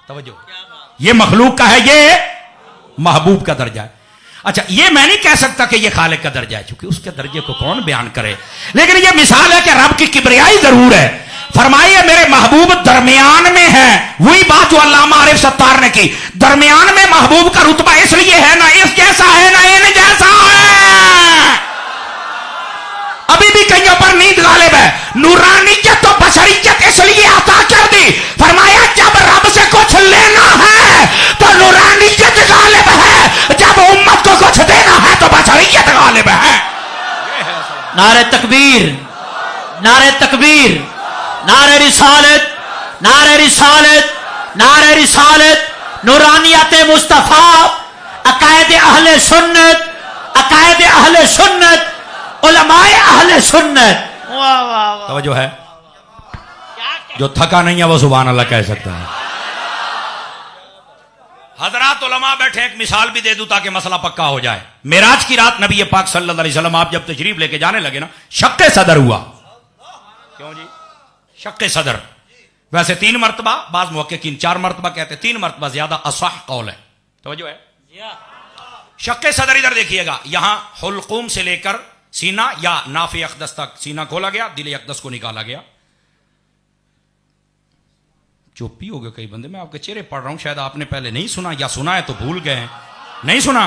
तवज्जो, ये मखलूक का है, ये महबूब का दर्जा है। अच्छा, ये मैं नहीं कह सकता कि ये खालिक का दर्जा है, क्योंकि उसके दर्जे को कौन बयान करे, लेकिन ये मिसाल है कि रब की किबरियाई जरूर है। फरमाइए मेरे महबूब दरमियान में है। वही बात जो अल्लामा आरिफ सत्तार ने की, दरमियान में महबूब का रुतबा इसलिए है, ना इस जैसा है ना इन जैसा है। अभी भी कईयों पर नींद गालिब है। नूरानियत तो बशरियत इसलिए अता कर दी, फरमाया जब रब से कुछ लेना है तो नूरानियत गालिब है, जब उम्मत को कुछ देना है तो बशरियत गालिब है। नारे तकबीर, नारे तकबीर, नारे रिसालत, नारे रिसालत, नारे रिसालत, नूरानियत मुस्तफा, अकायद अहले सुन्नत, अकायद अहले सुन्नत, उलमाए अहले सुन्नत। वाह वाह वाह, तो जो है, जो थका नहीं है वो सुभान अल्लाह कह सकता है। हजरात उलमा बैठे, एक मिसाल भी दे दूं ताकि मसला पक्का हो जाए। मेराज की रात नबी पाक सल्लल्लाहु अलैहि वसल्लम आप जब तशरीफ लेके जाने लगे ना, शक्के सदर हुआ। क्यों जी? शक्के सदर, वैसे 3 मरतबा, बाज मुहक्किकीन 4 मरतबा कहते, 3 मरतबा ज्यादा असह कौल है। तो जो है शक्के सदर, इधर देखिएगा, यहां हुलकुम से लेकर सीना या नाफी अकदस तक सीना खोला गया, दिल अकदस को निकाला गया। चुप्पी हो गए कई बंदे, मैं आपके चेहरे पढ़ रहा हूं, शायद आपने पहले नहीं सुना, या सुना है तो भूल गए हैं। नहीं सुना?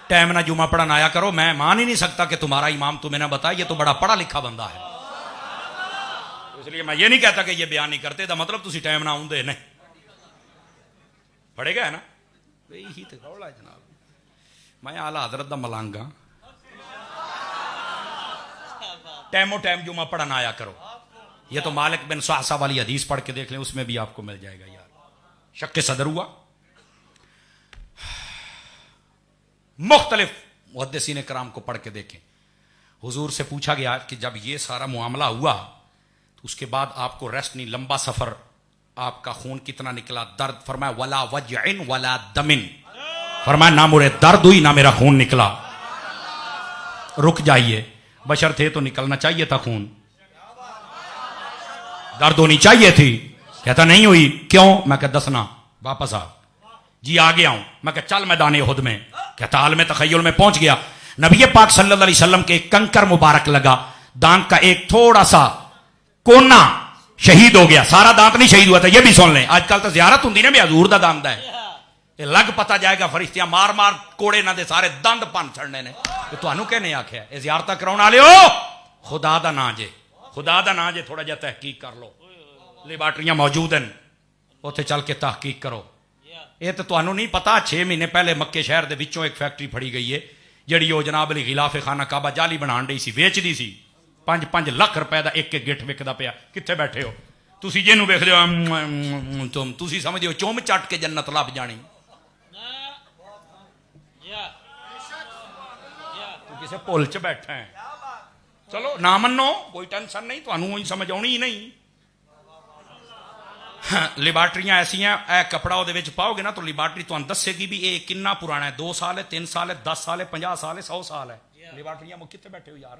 टाइम ना जुमा पढ़न आया करो। मैं मान ही नहीं सकता कि तुम्हारा इमाम तुम्हें ना बताया, ये तो बड़ा पढ़ा लिखा बंदा है। इसलिए मैं ये नहीं कहता कि ये बयान नहीं करते, तो मतलब तुसी टाइम ना आउंदे नहीं पढ़ेगा है ना, यही तो रौला है जनाब। मैं आला हजरत दा मलांगा, टाइमो टाइम जुमा पढ़न आया करो। ये तो मालिक बिन साहसा वाली हदीस पढ़ के देख लें, उसमें भी आपको मिल जाएगा यार। शक्के सदर हुआ। मुख्तलिफ मुहद्दिसीन कराम को पढ़ के देखें। हुजूर से पूछा गया कि जब ये सारा मामला हुआ तो उसके बाद आपको रेस्ट नहीं, लंबा सफर, आपका खून कितना निकला, दर्द, फरमाया वला वजइन वला दमिन, फरमाया ना मुझे दर्द हुई ना मेरा खून निकला। रुक जाइए, बशर थे तो निकलना चाहिए था खून, दर्द होनी चाहिए थी। कहता नहीं हुई, क्यों? मैं कह दसना, वापस आ। जी आ गया हूं। मैं कह चल मैदान उहद में। कहता आलम तखय्युल में पहुंच गया। नबी पाक सल्लल्लाहु अलैहि वसल्लम के एक कंकर मुबारक लगा, दांत का एक थोड़ा सा कोना शहीद हो गया, सारा दांत नहीं शहीद हुआ था। ये भी सुन लें, आजकल तो जियारत होंगी ना भी हजूर दा दांत है, ये लग पता जाएगा फरिश्तियां मार मार कोड़े ना दे सारे दंद भन छड़ने ने। तुहानू कहने आख्या ये जियारत कराउण वाले हो, खुदा दा ना जे, खुदा दा ना जे, थोड़ा जिहा तहकीक कर लो, लेबार्टरियां मौजूद हैं, उत्थे चल के तहकीक करो। ये तो तुहानू नहीं पता, 6 महीने पहले मक्के शहर दे विचों एक फैक्ट्री फड़ी गई है, जिहड़ी ओ जनाब अली गिलाफे खाना काबा जाली बनाण डई सी, वेचदी सी, 5-5 लाख रुपए दा एक गिठ विकदा पिया। कित्थे बैठे हो तुसी, जिहनू वेखदे हो तुसी समझदे हो चुम चट के जन्नत लभ जानी। तू किसे भुल च बैठा है। चलो ना मनो, कोई टेंशन नहीं, तुहानू समझ आउणी ही नहीं। लिबार्टरियां ऐसियां, ए कपड़ा ਉਹਦੇ ਵਿੱਚ पाओगे ना तो लिबार्टरी ਤੁਹਾਨੂੰ ਦੱਸੇਗੀ भी ये कितना पुराना है, 2 साल है, 3 साल है, 10 साल है, 50 साल है, 100 साल है। लिबार्टरियां मुझ कितने बैठे हो यार।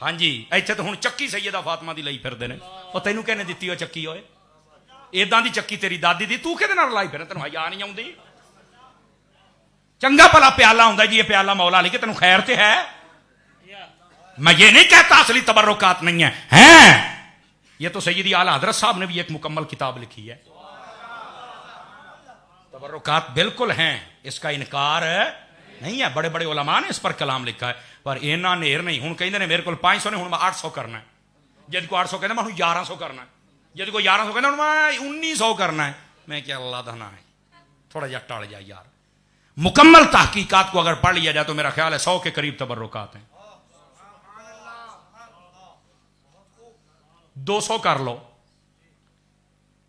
हाँ जी, ਇੱਥੇ ਤਾਂ ਹੁਣ ਚੱਕੀ ਸੈਯਦਾ ਫਾਤਿਮਾ ਦੀ ਲਈ ਫਿਰਦੇ ਨੇ। ਉਹ ਤੈਨੂੰ ਕਿਹਨੇ ਦਿੱਤੀ ਉਹ ਚੱਕੀ? ਓਏ ਇਦਾਂ ਦੀ ਚੱਕੀ ਤੇਰੀ ਦਾਦੀ ਦੀ, ਤੂੰ ਕਿਹਦੇ ਨਾਲ ਲਾਈ ਫਿਰ? ਤੈਨੂੰ ਹਯਾ ਨਹੀਂ ਆਉਂਦੀ? ਚੰਗਾ ਭਲਾ प्याला ਹੁੰਦਾ जी, ये प्याला मौला अली के, तेन खैर ते है। मैं ये नहीं कहता असली तबर्रुकात नहीं है, हैं ये तो सैयदी आला हजरत साहब ने भी एक मुकम्मल किताब लिखी है। तबर्रुकात बिल्कुल हैं, इसका इनकार नहीं है, बड़े बड़े उलमा ने इस पर कलाम लिखा है, पर इन्ना नेर नहीं। हूँ कहते ने मेरे को 500 ने, हूँ मैं 800 करना है। जिद को 800 कहना मैं 1100 करना है, जिद को 1100 कहना हूँ मैं 1900 करना है। मैं क्या अल्लाह दना है, थोड़ा जा टल जाए यार। मुकम्मल तहकीकात को अगर पढ़ लिया जाए तो मेरा ख्याल है 100 के करीब तबर्रुकात हैं। 200 कर लो,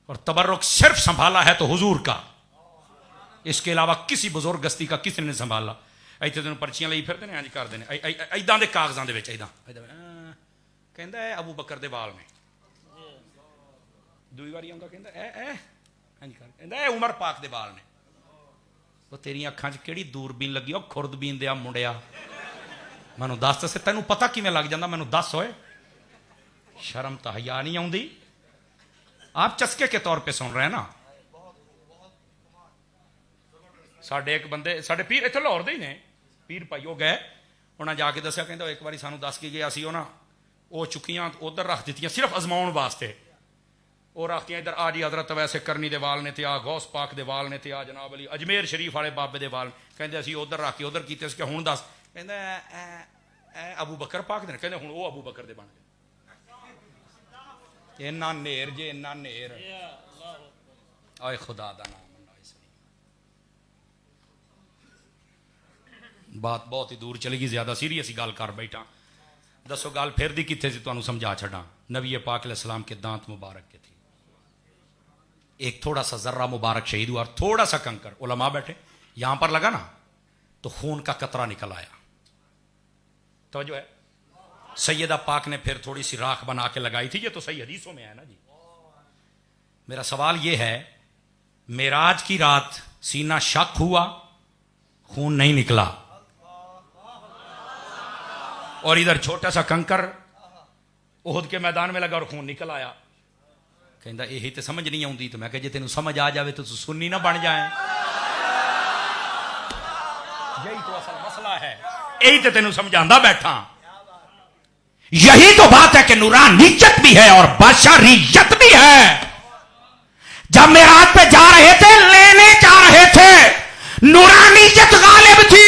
और तबर्रुक सिर्फ संभाला है तो हुजूर का, इसके अलावा किसी बुजुर्ग हस्ती का किसी ने संभाला। इतने तेन पर्चियां ली फिरते हैं, इंज कर देने इदां दे कागजां दे विच, इदां कहंदा है अबू बकर दे वाल ने, दूई वारी आउंदा कहंदा इंज कर, कहंदा है उमर पाक दे वाल ने। वो तेरी अखां च किहड़ी दूरबीन लगी, ओ खुरदबीन दिया मुंडिया, मैनू दस ते तैनू पता किवें लग जांदा, मैनू दस होए, शर्म तो हया नहीं आउंदी। आप चस्के के तौर पे सुन रहे हैं ना। साडे एक बंदे, साडे पीर इत्थे लाहौर दे ही ने, पीर भाई वो गए, उन्हें जाके दस्या, कहंदा एक बारी सानू दस के गया, असीं ना वो चुकियां उधर रख दित्तियां सिर्फ अजमाउण वास्ते। वो रख के इधर आ जी हजरत वैसे करनी दे वाल ने, ते आ गौस पाक दे वाल ने, ते आ जनाब अली अजमेर शरीफ वाले बाबे दे वाल। कहंदे असीं उधर रख के उधर कीते, हुण दस, कहंदा अबू बकर पाक दे, कहंदे हुण वो अबू बकर दे बन गए। इन्ना नेर जे, इन्ना नेर, आए खुदा दा नाम। बात बहुत ही दूर चलेगी, ज्यादा सीरियस ही गल कर बैठा। दसो गल फिर दी किथे सी, तुहानू समझा छड़ा। नबी पाक अलैहिस्सलाम के दांत मुबारक के थे, एक थोड़ा सा जर्रा मुबारक शहीद हुआ, और थोड़ा सा कंकर, उलमा बैठे यहां पर लगा ना तो खून का कतरा निकल आया। तो जो है सैयदा पाक ने फिर थोड़ी सी राख बना के लगाई थी, ये तो सही हदीसों में है ना जी। मेरा सवाल ये है, मेराज की रात सीना शक हुआ, खून नहीं निकला, और इधर छोटा सा कंकर उहद के मैदान में लगा और खून निकल आया। कहता यही तो समझ नहीं आती। तो मैं कह जे तेन समझ आ जाए तो तू सुन्नी ना बन जाए। यही तो असल मसला है, यही तो तेन समझांदा बैठा। यही तो बात है कि नूरानियत भी है और बशरियत भी है। जब मेराज पे जा रहे थे, लेने जा रहे थे, नूरानियत गालिब थी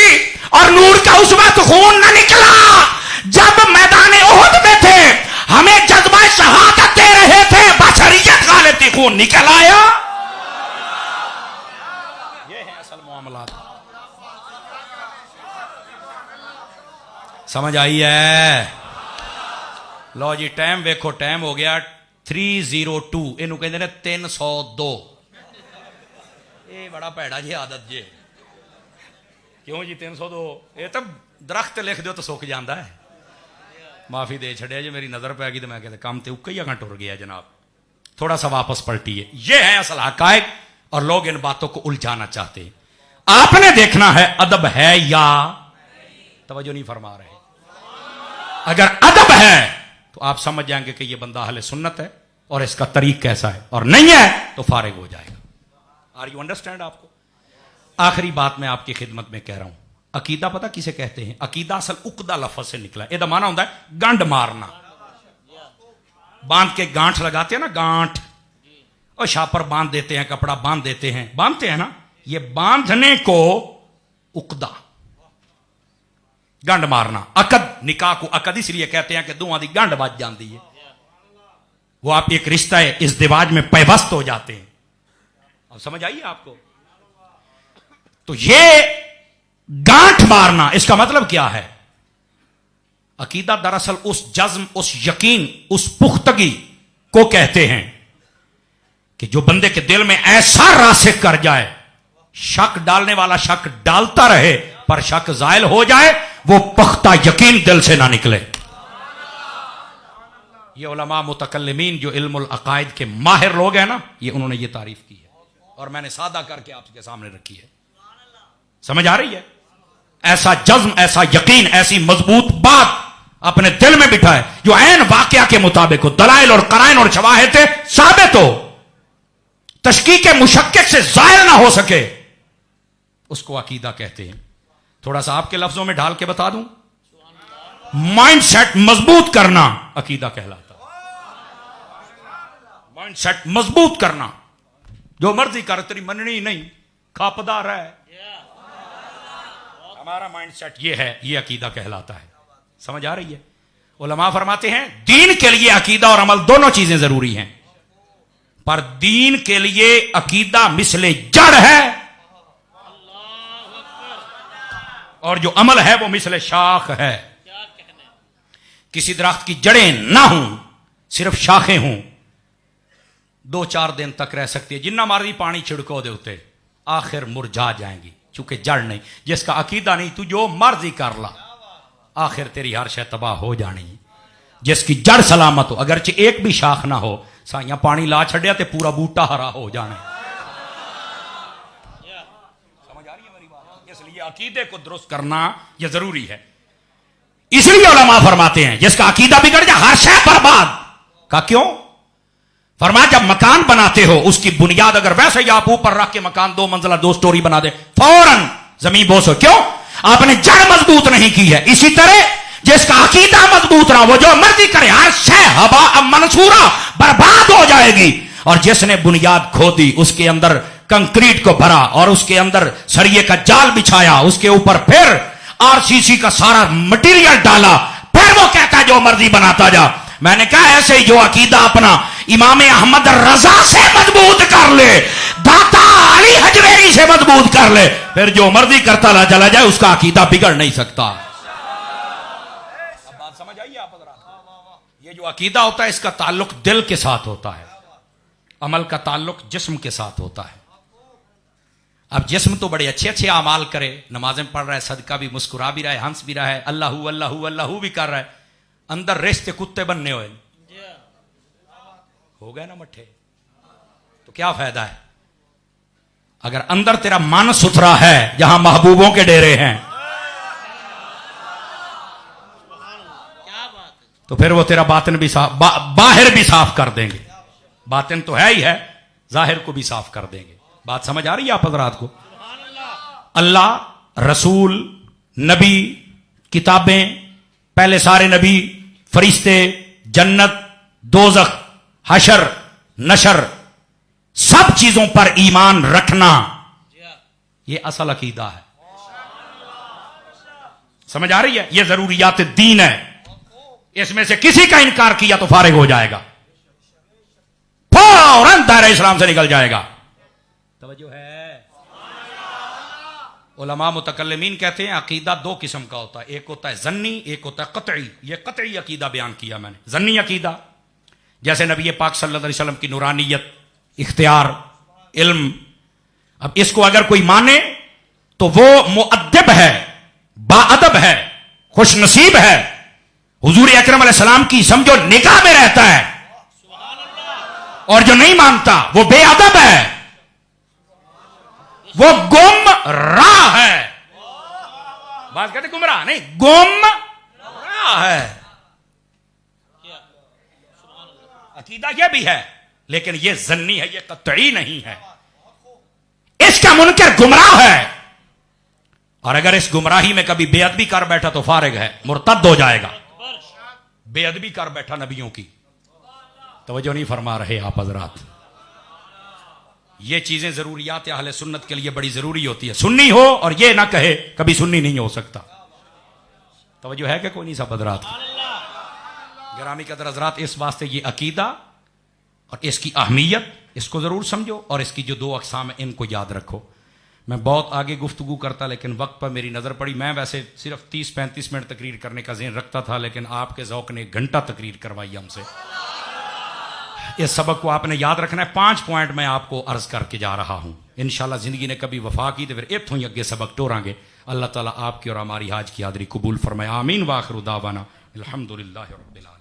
और नूर का उस वक्त खून न निकला। जब मैदान उहद में थे, हमें जज्बा शहादत दे रहे थे, बशरियत गालिब थी, खून निकल आया। ये है असल मामला। समझ आई है? लो जी, टाइम वेखो, टाइम हो गया 302। इनू कहते ने 302। ये बड़ा भैड़ा जी आदत जे। क्यों जी 302? ये तो दरख्त लिख दो तो सुक जाता है। माफी दे छड़िया जी, मेरी नजर पै गई तो मैं कहते काम तो उक्का ही अगर टुर गया जनाब। थोड़ा सा वापस पलटिए। ये है असल हकायक, और लोग इन बातों को उलझाना चाहते हैं। आपने देखना है अदब है या तवज्जो नहीं फरमा रहे। अगर अदब है तो आप समझ जाएंगे कि यह बंदा अहले सुन्नत है और इसका तरीक कैसा है, और नहीं है तो फारिग हो जाएगा। Are you understand? आपको आखिरी बात मैं आपकी खिदमत में कह रहा हूं। अकीदा पता किसे कहते हैं? अकीदा असल उकदा लफज से निकला है। यह माना होता है गंड मारना। बांध के गांठ लगाते हैं ना, गांठ, और शापर बांध देते हैं, कपड़ा बांध देते हैं, बांधते हैं ना। ये बांधने को उकदा, गंड मारना। अकद, निकाह को अकद इसलिए कहते हैं कि दोवां दी गंड बज जाती है। वो आप एक रिश्ता है, इस दिवाज में पैवस्त हो जाते हैं। अब समझ आइए आपको? तो ये गांठ मारना, इसका मतलब क्या है? अकीदा दरअसल उस जज्म, उस यकीन, उस पुख्तगी को कहते हैं कि जो बंदे के दिल में ऐसा रासिक कर जाए, शक डालने वाला शक डालता रहे पर शक जायल हो जाए, वो पुख्ता यकीन दिल से ना निकले। ये उलमा मुतकल्लिमीन जो इल्मुल अकायद के माहिर लोग हैं ना, ये उन्होंने ये तारीफ की है, और मैंने सादा करके आपके सामने रखी है। समझ आ रही है? ऐसा जज्म, ऐसा यकीन, ऐसी मजबूत बात अपने दिल में बिठाए जो ऐन वाकया के मुताबिक हो, दलाइल और कराइन और शवाहिद से साबित हो, तशकीक मुशक्किक से जायल ना हो सके, उसको अकीदा कहते हैं। थोड़ा सा आपके लफ्जों में ढाल के बता दूं, माइंड सेट मजबूत करना अकीदा कहलाता है। माइंड सेट मजबूत करना, जो मर्जी कर तेरी मननी नहीं, खापदार है। हमारा माइंडसेट ये है, ये अकीदा कहलाता है। समझ आ रही है? उलमा फरमाते हैं दीन के लिए अकीदा और अमल दोनों चीजें जरूरी हैं, पर दीन के लिए अकीदा मिसले जड़ है और जो अमल है वो मिसले शाख है। क्या कहने, किसी दरख्त की जड़ें ना हों, सिर्फ शाखें हों, 2-4 दिन तक रह सकती है, जिन्ना मर्जी पानी छिड़को दे उते, आखिर मुरझा जाएंगी, चूंकि जड़ नहीं। जिसका अकीदा नहीं, तू जो मर्जी कर ला, आखिर तेरी हर शय तबाह हो जानी। जिसकी जड़ सलामत हो, अगरचे एक भी शाख ना हो, साइया पानी ला छड़िया ते पूरा बूटा हरा हो जाना। समझ आ रही है मेरी बात? इसलिए अकीदे को दुरुस्त करना यह जरूरी है। इसलिए उलमा फरमाते हैं जिसका अकीदा बिगड़ जाए हर शय बर्बाद का। क्यों? फरमाया जब मकान बनाते हो उसकी बुनियाद अगर वैसे ही आप ऊपर रख के मकान 2 मंजिला 2 स्टोरी बना दे, फौरन जमीन बोस हो। क्यों? आपने जड़ मजबूत नहीं की है। इसी तरह जिसका अकीदा मजबूत रहा, वो जो मर्जी करे, हर शय हवा मंसूरा बर्बाद हो जाएगी। और जिसने बुनियाद खोदी, उसके अंदर कंक्रीट को भरा और उसके अंदर सरिये का जाल बिछाया, उसके ऊपर फिर आरसीसी का सारा मटेरियल डाला, फिर वो कहता है जो मर्जी बनाता जा। मैंने कहा ऐसे ही जो अकीदा अपना इमाम अहमद रजा से मजबूत कर ले, दाता अली हजवेरी से मजबूत कर ले, फिर जो मर्जी करता ला चला जाए, उसका अकीदा बिगड़ नहीं सकता। अब बात समझ आई आप हज़रात? ये जो अकीदा होता है इसका ताल्लुक दिल के साथ होता है, अमल का ताल्लुक जिस्म के साथ होता है। अब जिस्म तो बड़े अच्छे अच्छे अमाल करे, नमाजें पढ़ रहा है, सदका भी, मुस्कुरा भी रहा है, हंस भी रहा है, अल्लाहू अल्लाहू अल्लाहू भी कर रहा है, अंदर रिश्ते कुत्ते बनने हुए हो गए ना मट्ठे, तो क्या फायदा है? अगर अंदर तेरा मन सुथरा है, जहां महबूबों के डेरे हैं, क्या बात है, तो फिर वो तेरा बातिन भी साफ, बाहर भी साफ कर देंगे। बातिन तो है ही है, जाहिर को भी साफ कर देंगे। बात समझ आ रही है आप हज़रात को? अल्लाह, रसूल, नबी, किताबें, पहले सारे नबी, फरिश्ते, जन्नत, दोज़ख, हशर, नशर, सब चीजों पर ईमान रखना, यह असल अकीदा है। समझ आ रही है? यह जरूरियात दीन है। इसमें से किसी का इनकार किया तो फारिग हो जाएगा, फौरन दायरा इस्लाम से निकल जाएगा। तवज्जो है? उलमा मुतकल्लिमीन कहते हैं अकीदा 2 किस्म का होता है, एक होता है जन्नी, एक होता है कतई। ये कतई अकीदा बयान किया मैंने। जन्नी अकीदा जैसे नबी पाक सल्लल्लाहु अलैहि वसल्लम की नूरानियत, इख्तियार, इल्म, अब इसको अगर कोई माने तो वो मुअद्दब है, बाअदब है, खुशनसीब है, हुजूर अकरम अलैहिस्सलाम की समझो निगाह में रहता है। और जो नहीं मानता वो बेअदब है, वो गुम राह है। बात कहते गुमराह नहीं, गुम राह है। अकीदा यह भी है, लेकिन यह जन्नी है, यह कतई नहीं है। इसका मुनकर गुमराह है, और अगर इस गुमराही में कभी बेअदबी कर बैठा तो फारिग है, मुर्तद हो जाएगा। बेअदबी कर बैठा नबियों की, तवज्जो नहीं फरमा रहे आप हज़रात। ये चीजें जरूरियात अहले सुन्नत के लिए बड़ी जरूरी होती है। सुन्नी हो और ये ना कहे कभी सुन्नी नहीं हो सकता। तवज्जो है कि कोई नहीं सब हज़रात? गिरामी कदर हज़रात, इस वास्ते ये अकीदा और इसकी अहमियत, इसको जरूर समझो, और इसकी जो 2 अक़साम है इनको याद रखो। मैं बहुत आगे गुफ्तगू करता, लेकिन वक्त पर मेरी नजर पड़ी। मैं वैसे सिर्फ 30-35 मिनट तकरीर करने का ज़हन रखता था, लेकिन आपके ज़ौक़ ने 1 घंटा तकरीर करवाई हमसे। इस सबक को आपने याद रखना है। 5 पॉइंट मैं आपको अर्ज करके जा रहा हूं। इंशाल्लाह जिंदगी ने कभी वफा की तो फिर इत्थों ही अगे सबक टोरांगे। अल्लाह ताला आपकी और हमारी हाज की हाज़री कबूल फरमाए। आमीन। वाखिर दावाना अल्हम्दुलिल्लाहि रब्बिल आलमीन।